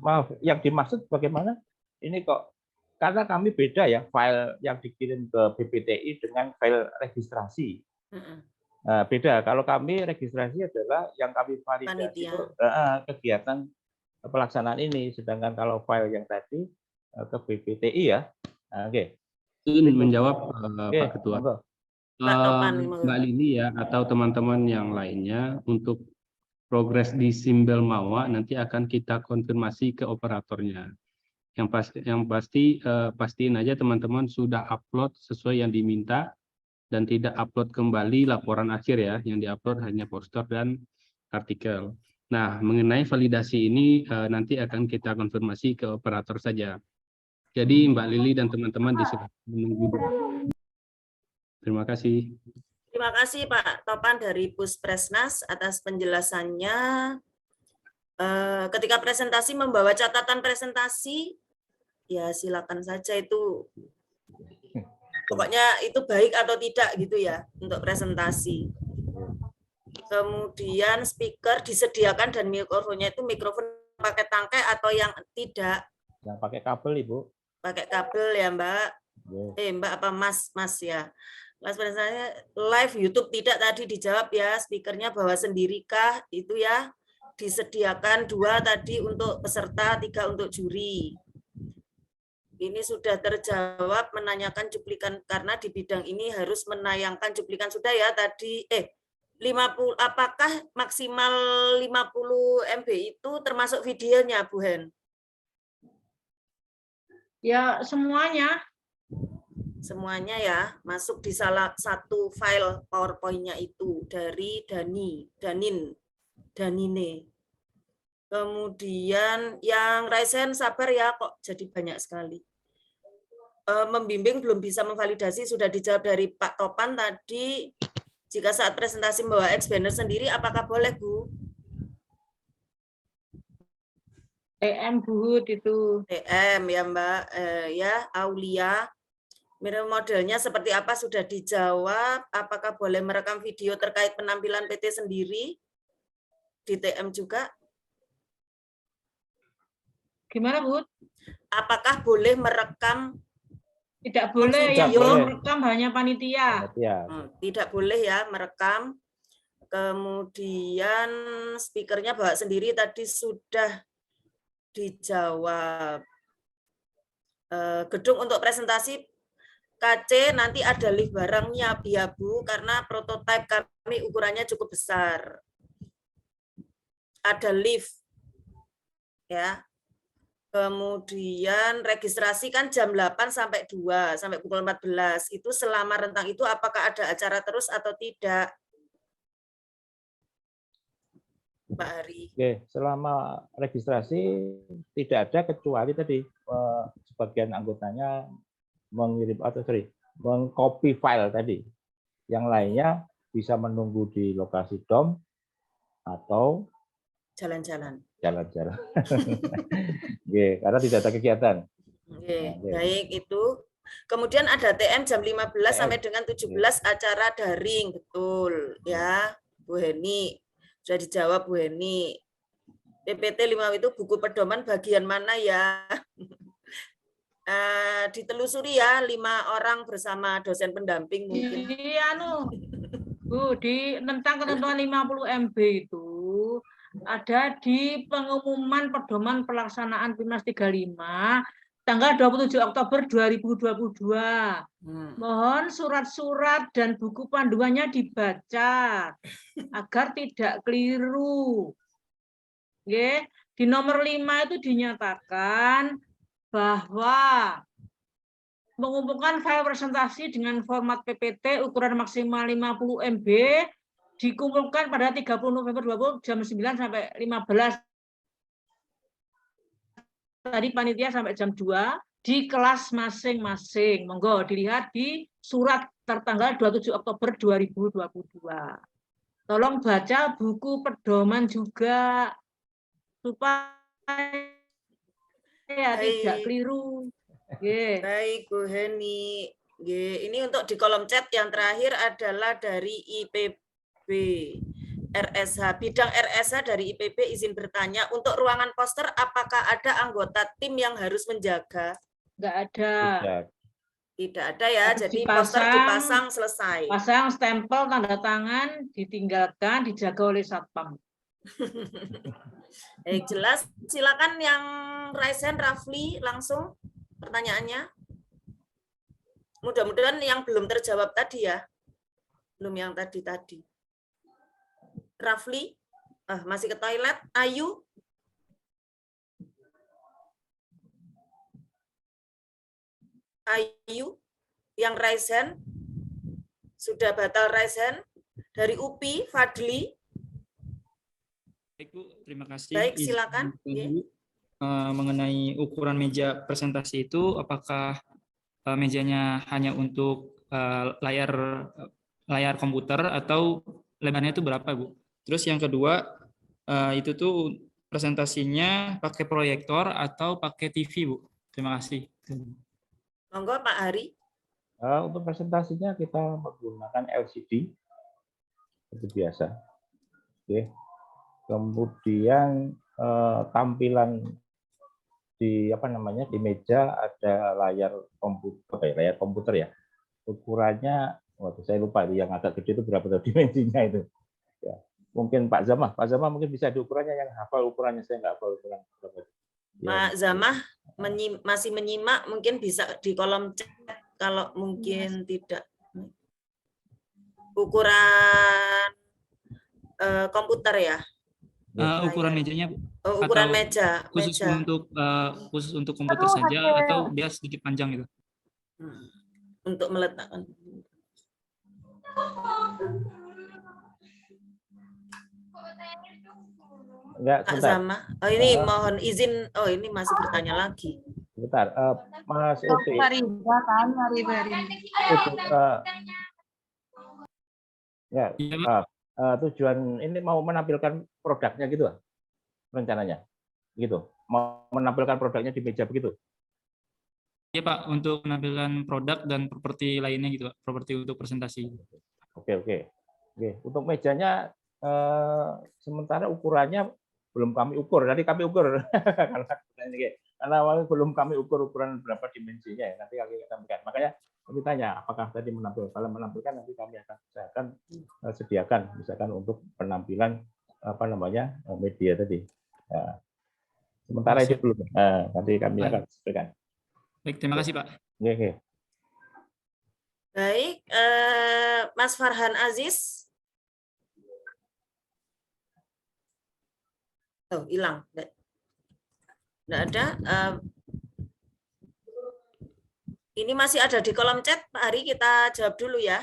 Maaf, yang dimaksud bagaimana? Ini kok karena kami beda ya file yang dikirim ke BPTI dengan file registrasi. Beda. Kalau kami registrasi adalah yang kami validasi itu kegiatan pelaksanaan ini, sedangkan kalau file yang tadi ke BPTI ya. Oke. Ingin menjawab Pak Ketua. Mbak Lili ya atau teman-teman yang lainnya untuk progres di Simbel Mawa nanti akan kita konfirmasi ke operatornya. Yang pasti pastiin aja teman-teman sudah upload sesuai yang diminta dan tidak upload kembali laporan akhir ya, yang diupload hanya poster dan artikel. Nah, mengenai validasi ini nanti akan kita konfirmasi ke operator saja. Jadi Mbak Lili dan teman-teman disilakan menunggu. Terima kasih. Terima kasih Pak Topan dari Puspresnas atas penjelasannya. Ketika presentasi membawa catatan presentasi, ya silakan saja itu. Pokoknya itu baik atau tidak gitu ya untuk presentasi. Kemudian speaker disediakan dan mikrofonnya itu mikrofon pakai tangkai atau yang tidak? Yang pakai kabel, Ibu. Pakai kabel ya Mbak. Mbak apa Mas ya. Kelas presentasinya live YouTube tidak tadi dijawab ya, speakernya bawa sendirikah itu ya, disediakan 2 tadi untuk peserta, 3 untuk juri. Ini sudah terjawab menanyakan cuplikan karena di bidang ini harus menayangkan cuplikan sudah ya tadi 50 apakah maksimal 50 MB itu termasuk videonya Bu Hen? Ya semuanya. Semuanya ya, masuk di salah satu file PowerPoint-nya itu dari Danine. Kemudian yang Raisen sabar ya, kok jadi banyak sekali. Membimbing belum bisa memvalidasi, sudah dijawab dari Pak Topan tadi. Jika saat presentasi membawa X-Banner sendiri, apakah boleh Bu? TM Buhut itu. TM ya Mbak, ya Aulia. Mirror modelnya seperti apa sudah dijawab. Apakah boleh merekam video terkait penampilan PT sendiri? Di TM juga. Gimana, Bu? Apakah boleh merekam? Tidak boleh, yang boleh merekam hanya panitia. Tidak boleh ya merekam. Kemudian speakernya bawa sendiri tadi sudah dijawab. Gedung untuk presentasi KC nanti ada lift barangnya ya Bu, karena prototipe kami ukurannya cukup besar. Ada lift ya. Kemudian registrasi kan jam 8 sampai 2 sampai pukul 14. Itu selama rentang itu apakah ada acara terus atau tidak? Pak Hari. Oke, selama registrasi tidak ada kecuali tadi sebagian anggotanya mengirim mengcopy file tadi. Yang lainnya bisa menunggu di lokasi DOM atau jalan-jalan. Jalan-jalan. Karena tidak ada kegiatan. Baik itu. Kemudian ada TM jam 15 sampai dengan 17 acara daring, betul ya, Bu Heni. Sudah dijawab Bu Heni. PPT 5 itu buku pedoman bagian mana ya? Ditelusuri ya, 5 orang bersama dosen pendamping mungkin. Bu, di tentang ketentuan 50 MB itu ada di pengumuman pedoman pelaksanaan PIMNAS 35 tanggal 27 Oktober 2022. Mohon surat-surat dan buku panduannya dibaca agar tidak keliru. Di nomor 5 itu dinyatakan bahwa mengumpulkan file presentasi dengan format PPT ukuran maksimal 50 MB dikumpulkan pada 30 November 2020 jam 9 sampai 15. Tadi panitia sampai jam 2 di kelas masing-masing. Monggo dilihat di surat tertanggal 27 Oktober 2022. Tolong baca buku pedoman juga supaya tidak keliru. Baik Bu Heni. Ini untuk di kolom chat yang terakhir adalah dari IPB RSH. Bidang RSH dari IPB izin bertanya, untuk ruangan poster apakah ada anggota tim yang harus menjaga? Enggak ada. Tidak ada ya, jadi poster dipasang selesai. Pasang stempel tanda tangan, ditinggalkan, dijaga oleh satpam. Jelas, silakan yang raise hand Rafli langsung pertanyaannya. Mudah-mudahan yang belum terjawab tadi ya. Belum yang tadi. Rafli, masih ke toilet. Ayu. Ayu, yang raise hand. Sudah batal raise hand. Dari UPI, Fadli. Baik Bu, terima kasih. Baik, silakan. Mengenai ukuran meja presentasi itu, apakah mejanya hanya untuk layar komputer atau lebarnya itu berapa Bu? Terus yang kedua, itu tuh presentasinya pakai proyektor atau pakai TV Bu? Terima kasih. Monggo Pak Hari. Untuk presentasinya kita menggunakan LCD seperti biasa. Oke. Kemudian tampilan di di meja ada layar komputer ya. Ukurannya, saya lupa yang agak gede itu berapa dimensinya itu. Ya. Mungkin Pak Zamah mungkin bisa di ukurannya, yang hafal ukurannya, saya nggak hafal ukuran berapa. Pak Zamah masih menyimak, mungkin bisa di kolom chat kalau mungkin tidak. Ukuran komputer ya? Ukuran mejanya Bu? Ukuran meja. Khusus untuk komputer saja atau dia sedikit panjang gitu? Untuk meletakkan. Enggak, sama. Ini mohon izin. Ini masih bertanya lagi. Sebentar, Mas Uti. Tujuan ini mau menampilkan produknya gitu, rencananya, gitu. Mau menampilkan produknya di meja begitu? Iya Pak, untuk menampilkan produk dan properti lainnya gitu Pak, properti untuk presentasi. Oke. Untuk mejanya sementara ukurannya belum kami ukur, nanti kami ukur karena belum kami ukur ukuran berapa dimensinya ya, nanti kami sampaikan. Makanya kami tanya apakah tadi menampilkan, kalau menampilkan nanti kami akan sediakan misalkan untuk penampilan media tadi. Ya. Sementara itu dulu. Nanti kami akan sampaikan. Baik, terima kasih Pak. Oke. Baik, Mas Farhan Aziz. Oh, hilang. Nggak ada. Ini masih ada di kolom chat, Pak Hari, kita jawab dulu ya.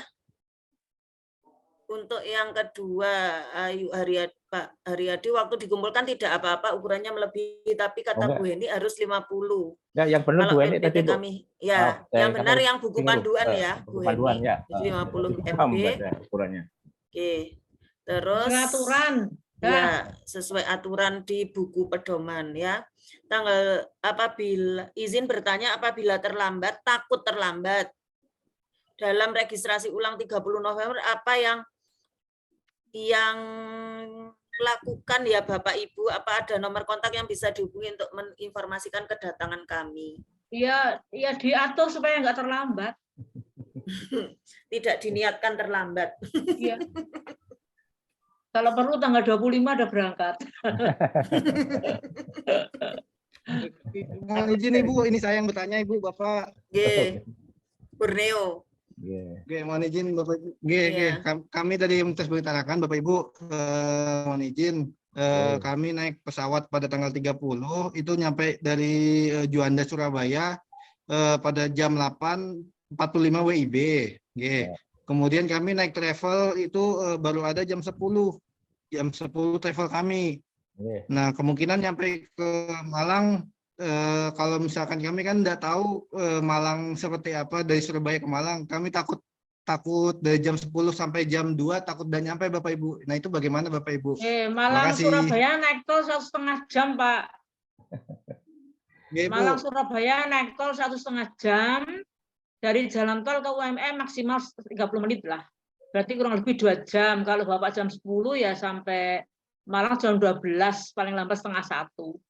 Untuk yang kedua, Ayu Haryadi, Pak Haryadi, waktu dikumpulkan tidak apa-apa, ukurannya melebihi, tapi kata Bu Heni harus 50. Ya, yang benar Kalau Bu Heni tadi, Bu. kami, ya, yang benar yang buku panduan ya, Bu Panduan, Heni. ya. 50 Paham, MB. ukurannya. Oke, terus Aturan. ya sesuai aturan di buku pedoman ya. Tanggal apabila izin bertanya apabila terlambat, takut terlambat. Dalam registrasi ulang 30 November apa yang lakukan ya Bapak Ibu, apa ada nomor kontak yang bisa dihubungi untuk menginformasikan kedatangan kami? Iya, ya diatur supaya nggak terlambat. Tidak diniatkan terlambat. Iya. Kalau perlu tanggal 25 ada berangkat. Mohon izin Ibu, ini saya yang bertanya Ibu, Bapak. Borneo. Oke, mohon izin Bapak Ibu. Kami tadi memberitakan Bapak Ibu, mohon izin kami naik pesawat pada tanggal 30 itu nyampe dari Juanda Surabaya pada jam 8.45 WIB. Kemudian kami naik travel itu baru ada jam 10 travel kami. Nah, kemungkinan nyampe ke Malang kalau misalkan kami kan tidak tahu Malang seperti apa dari Surabaya ke Malang, kami takut dari jam 10 sampai jam 2 takut udah nyampe Bapak Ibu. Nah, itu bagaimana Bapak Ibu? Malang Surabaya naik tol 1,5 jam, Pak. Malang Surabaya naik tol 1,5 jam. Dari jalan tol ke UMM maksimal 30 menit lah. Berarti kurang lebih 2 jam. Kalau Bapak jam 10 ya sampai Malang jam 12, paling lambat 12:30.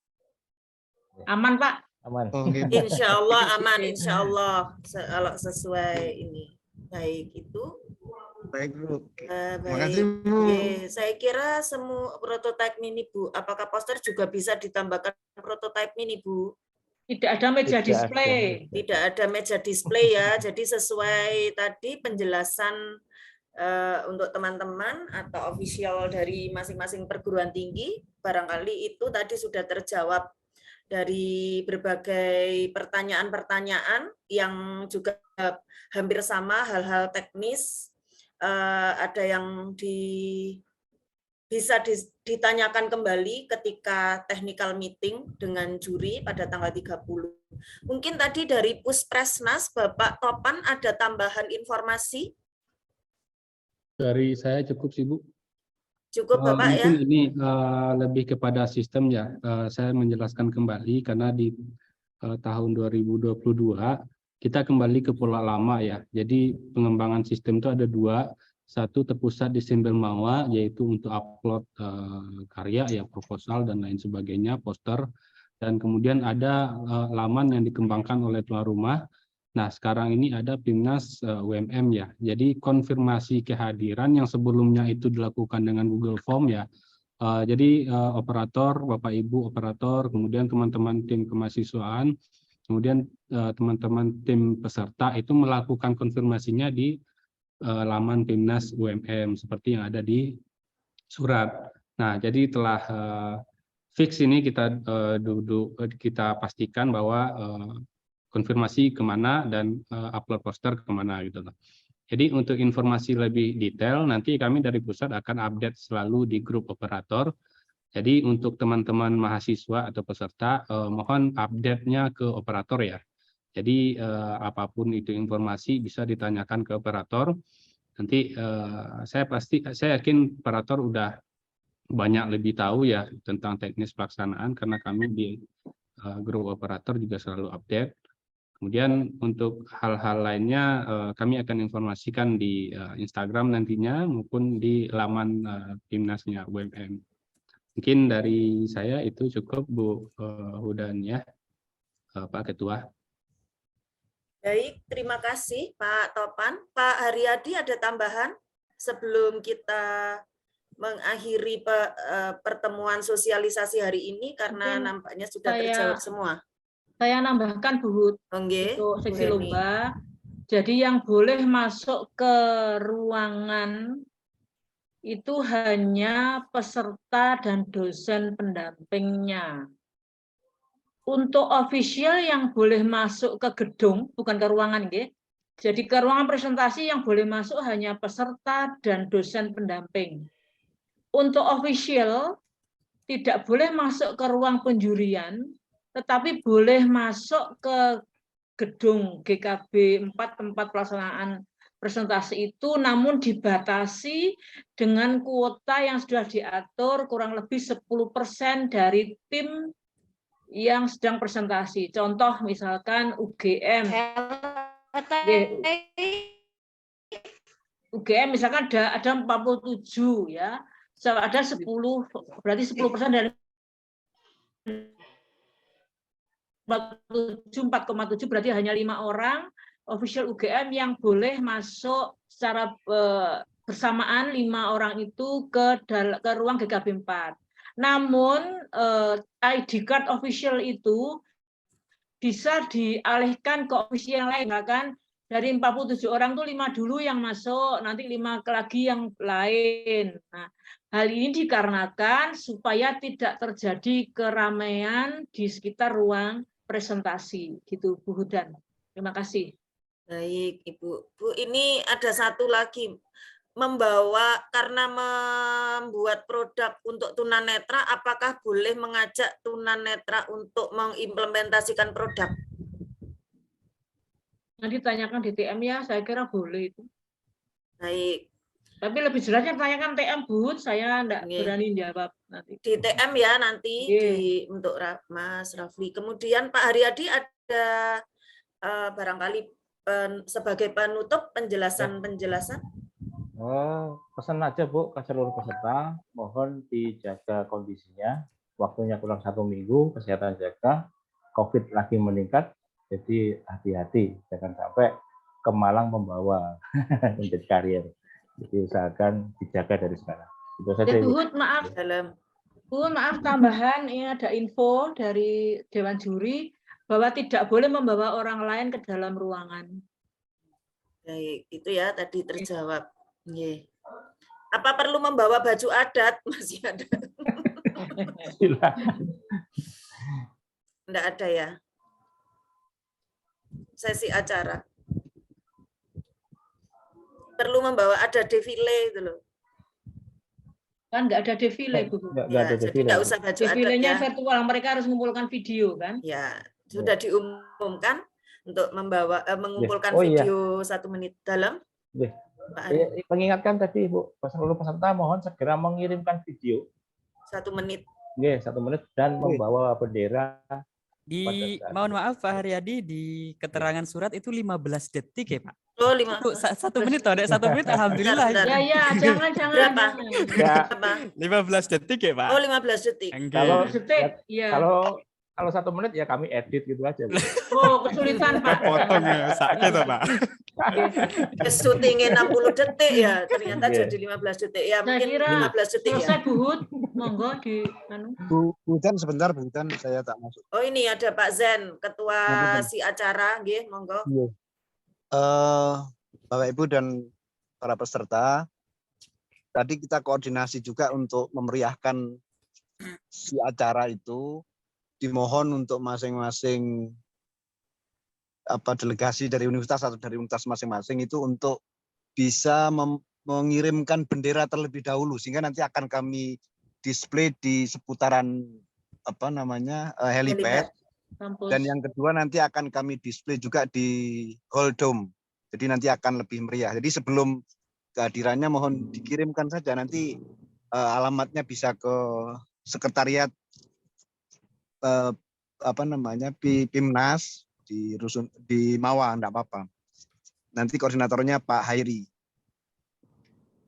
Aman, Pak? Aman. Insya Allah aman, insya Allah kalau sesuai ini. Baik itu. Baik Bu. Terima kasih Bu. Saya kira semua prototipe mini Bu. Apakah poster juga bisa ditambahkan prototipe mini Bu? Tidak ada meja display. Tidak ada meja display ya. Jadi sesuai tadi penjelasan untuk teman-teman atau official dari masing-masing perguruan tinggi, barangkali itu tadi sudah terjawab dari berbagai pertanyaan-pertanyaan yang juga hampir sama, hal-hal teknis, ada yang bisa ditanyakan kembali ketika technical meeting dengan juri pada tanggal 30. Mungkin tadi dari Puspresnas, Bapak Topan ada tambahan informasi? Dari saya cukup sih, Bu. Cukup Bapak ya? Mungkin ini lebih kepada sistem ya. Saya menjelaskan kembali karena di tahun 2022 kita kembali ke pola lama ya. Jadi pengembangan sistem itu ada 2. Satu terpusat di Simbel Mawa, yaitu untuk upload karya ya, proposal dan lain sebagainya, poster. Dan kemudian ada laman yang dikembangkan oleh tuan rumah. Nah, sekarang ini ada Pimnas UMM ya. Jadi konfirmasi kehadiran yang sebelumnya itu dilakukan dengan Google Form ya. Jadi operator, Bapak Ibu operator, kemudian teman-teman tim kemahasiswaan, kemudian teman-teman tim peserta itu melakukan konfirmasinya di laman Pimnas UMM seperti yang ada di surat. Nah, jadi telah fix ini kita kita pastikan bahwa konfirmasi kemana dan upload poster kemana gitu loh. Jadi untuk informasi lebih detail nanti kami dari pusat akan update selalu di grup operator. Jadi untuk teman-teman mahasiswa atau peserta mohon update-nya ke operator ya. Jadi apapun itu informasi bisa ditanyakan ke operator. Nanti saya yakin operator udah banyak lebih tahu ya tentang teknis pelaksanaan karena kami di grup operator juga selalu update. Kemudian untuk hal-hal lainnya kami akan informasikan di Instagram nantinya maupun di laman Pimnasnya UMM. Mungkin dari saya itu cukup Bu Hudan ya, Pak Ketua. Baik, terima kasih Pak Topan. Pak Haryadi ada tambahan sebelum kita mengakhiri pertemuan sosialisasi hari ini karena nampaknya sudah terjawab semua. Saya nambahkan Bu Hud, untuk seksi lomba. Jadi yang boleh masuk ke ruangan itu hanya peserta dan dosen pendampingnya. Untuk official yang boleh masuk ke gedung, bukan ke ruangan, nggih. Jadi ke ruangan presentasi yang boleh masuk hanya peserta dan dosen pendamping. Untuk official tidak boleh masuk ke ruang penjurian, tetapi boleh masuk ke gedung GKB 4 tempat pelaksanaan presentasi itu, namun dibatasi dengan kuota yang sudah diatur kurang lebih 10% dari tim yang sedang presentasi. Contoh misalkan UGM. UGM misalkan ada 47 ya. Ada 10, berarti 10% dari 4,7 berarti hanya 5 orang official UGM yang boleh masuk secara bersamaan 5 orang itu ke ruang GKB 4. Namun ID card official itu bisa dialihkan ke official yang lain, kan? Dari 47 orang tuh 5 dulu yang masuk, nanti 5 lagi yang lain. Nah, hal ini dikarenakan supaya tidak terjadi keramaian di sekitar ruang presentasi, gitu Bu Hudan. Terima kasih. Baik, Ibu. Bu, ini ada satu lagi, karena membuat produk untuk tunanetra, apakah boleh mengajak tunanetra untuk mengimplementasikan produk? Nanti tanyakan di TM ya, saya kira boleh itu. Baik. Tapi lebih jelasnya tanyakan TM, Bu, saya enggak berani jawab nanti. Di TM ya nanti untuk Mas Rafli. Kemudian Pak Haryadi ada barangkali sebagai penutup penjelasan-penjelasan. Pesan aja Bu ke seluruh peserta, mohon dijaga kondisinya, waktunya kurang 1 minggu, kesehatan jaga, COVID lagi meningkat, jadi hati-hati, jangan sampai ke Malang membawa menjadi karier. Jadi usahakan dijaga dari sekarang. Itu saja. Bu Hud, maaf tambahan, ini ada info dari Dewan Juri bahwa tidak boleh membawa orang lain ke dalam ruangan. Baik, itu ya tadi terjawab. Apa perlu membawa baju adat? Masih ada? Enggak ada ya? Sesi acara. Perlu membawa, ada defile itu loh. Kan nggak ada defile, Bu. Ya, jadi nggak usah baju adat Defilenya ya. virtual, mereka harus mengumpulkan video kan? Ya, sudah diumumkan untuk mengumpulkan Iya. video 1 menit dalam. Mengingatkan tadi Bu, seluruh peserta mohon segera mengirimkan video 1 menit. 1 menit dan membawa bendera. Mohon maaf Pak Haryadi, di keterangan surat itu 15 detik ya Pak? Oh, 1 menit toh, 1 menit alhamdulillah. Ya, jangan. Berapa? 15 detik ya Pak? Oh, 15 detik. Kalau 1 menit ya kami edit gitu aja. Oh, kesulitan Pak. Potong ya, sakit toh Pak. Syutingnya 60 detik ya, ternyata jadi 15 detik. Ya, Saya mungkin kira 15 detik ya. selesai Bu Hud, monggo di Bu Hudan sebentar, Bu Hudan, saya tak masuk. Oh, ini ada Pak Zen, ketua si acara, nggih, monggo. Bapak Ibu dan para peserta, tadi kita koordinasi juga untuk memeriahkan si acara itu. Dimohon untuk masing-masing delegasi dari universitas atau dari universitas masing-masing itu untuk bisa mengirimkan bendera terlebih dahulu, sehingga nanti akan kami display di seputaran helipad. Dan yang kedua nanti akan kami display juga di Hall Dome. Jadi nanti akan lebih meriah. Jadi sebelum kehadirannya mohon dikirimkan saja, nanti alamatnya bisa ke sekretariat Pimnas di Mawa, enggak apa-apa. Nanti koordinatornya Pak Hairi.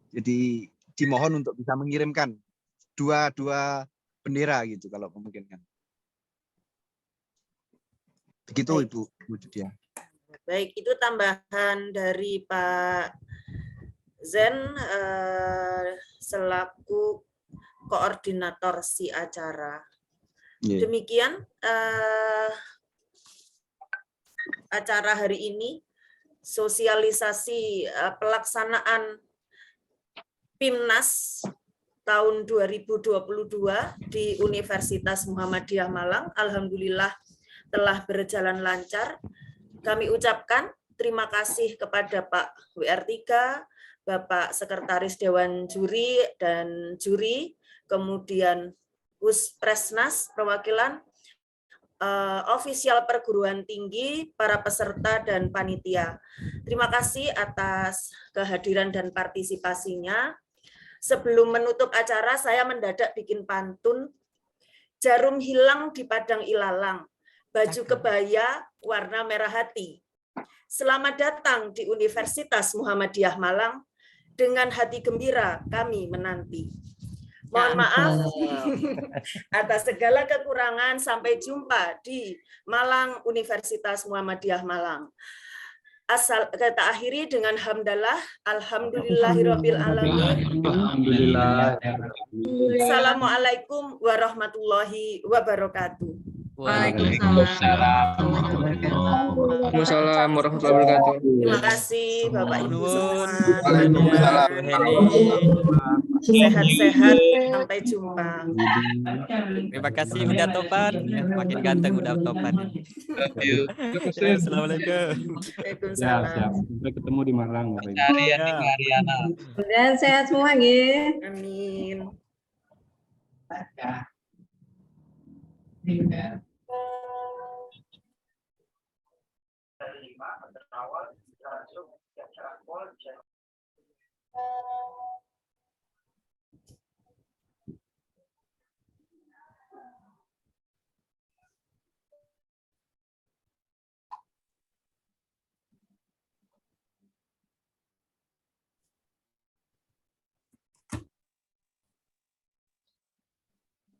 Jadi dimohon untuk bisa mengirimkan dua bendera gitu kalau memungkinkan. Begitu Ibu Judia. Baik, itu tambahan dari Pak Zen selaku koordinator si acara. Iya. Demikian acara hari ini, sosialisasi pelaksanaan PIMNAS tahun 2022 di Universitas Muhammadiyah Malang. Alhamdulillah telah berjalan lancar. Kami ucapkan terima kasih kepada Pak WR3, Bapak Sekretaris Dewan Juri dan Juri, kemudian Presnas, perwakilan, ofisial perguruan tinggi, para peserta, dan panitia. Terima kasih atas kehadiran dan partisipasinya. Sebelum menutup acara, saya mendadak bikin pantun. Jarum hilang di padang ilalang, baju kebaya warna merah hati. Selamat datang di Universitas Muhammadiyah Malang. Dengan hati gembira kami menanti. Mohon maaf atas segala kekurangan. Sampai jumpa di Malang Universitas Muhammadiyah Malang. Kita akhiri dengan hamdalah. Alhamdulillahirabbil alamin. Alhamdulillah. Assalamualaikum warahmatullahi wabarakatuh. Waalaikumsalam warahmatullahi wabarakatuh. Terima kasih Bapak Ibu semua. Waalaikumsalam. Sehat-sehat, sampai jumpa. Terima kasih udah topan, makin ganteng udah topan. Assalamualaikum. Siap. Sampai ketemu di Malang. Dan sehat semua nggih. Amin.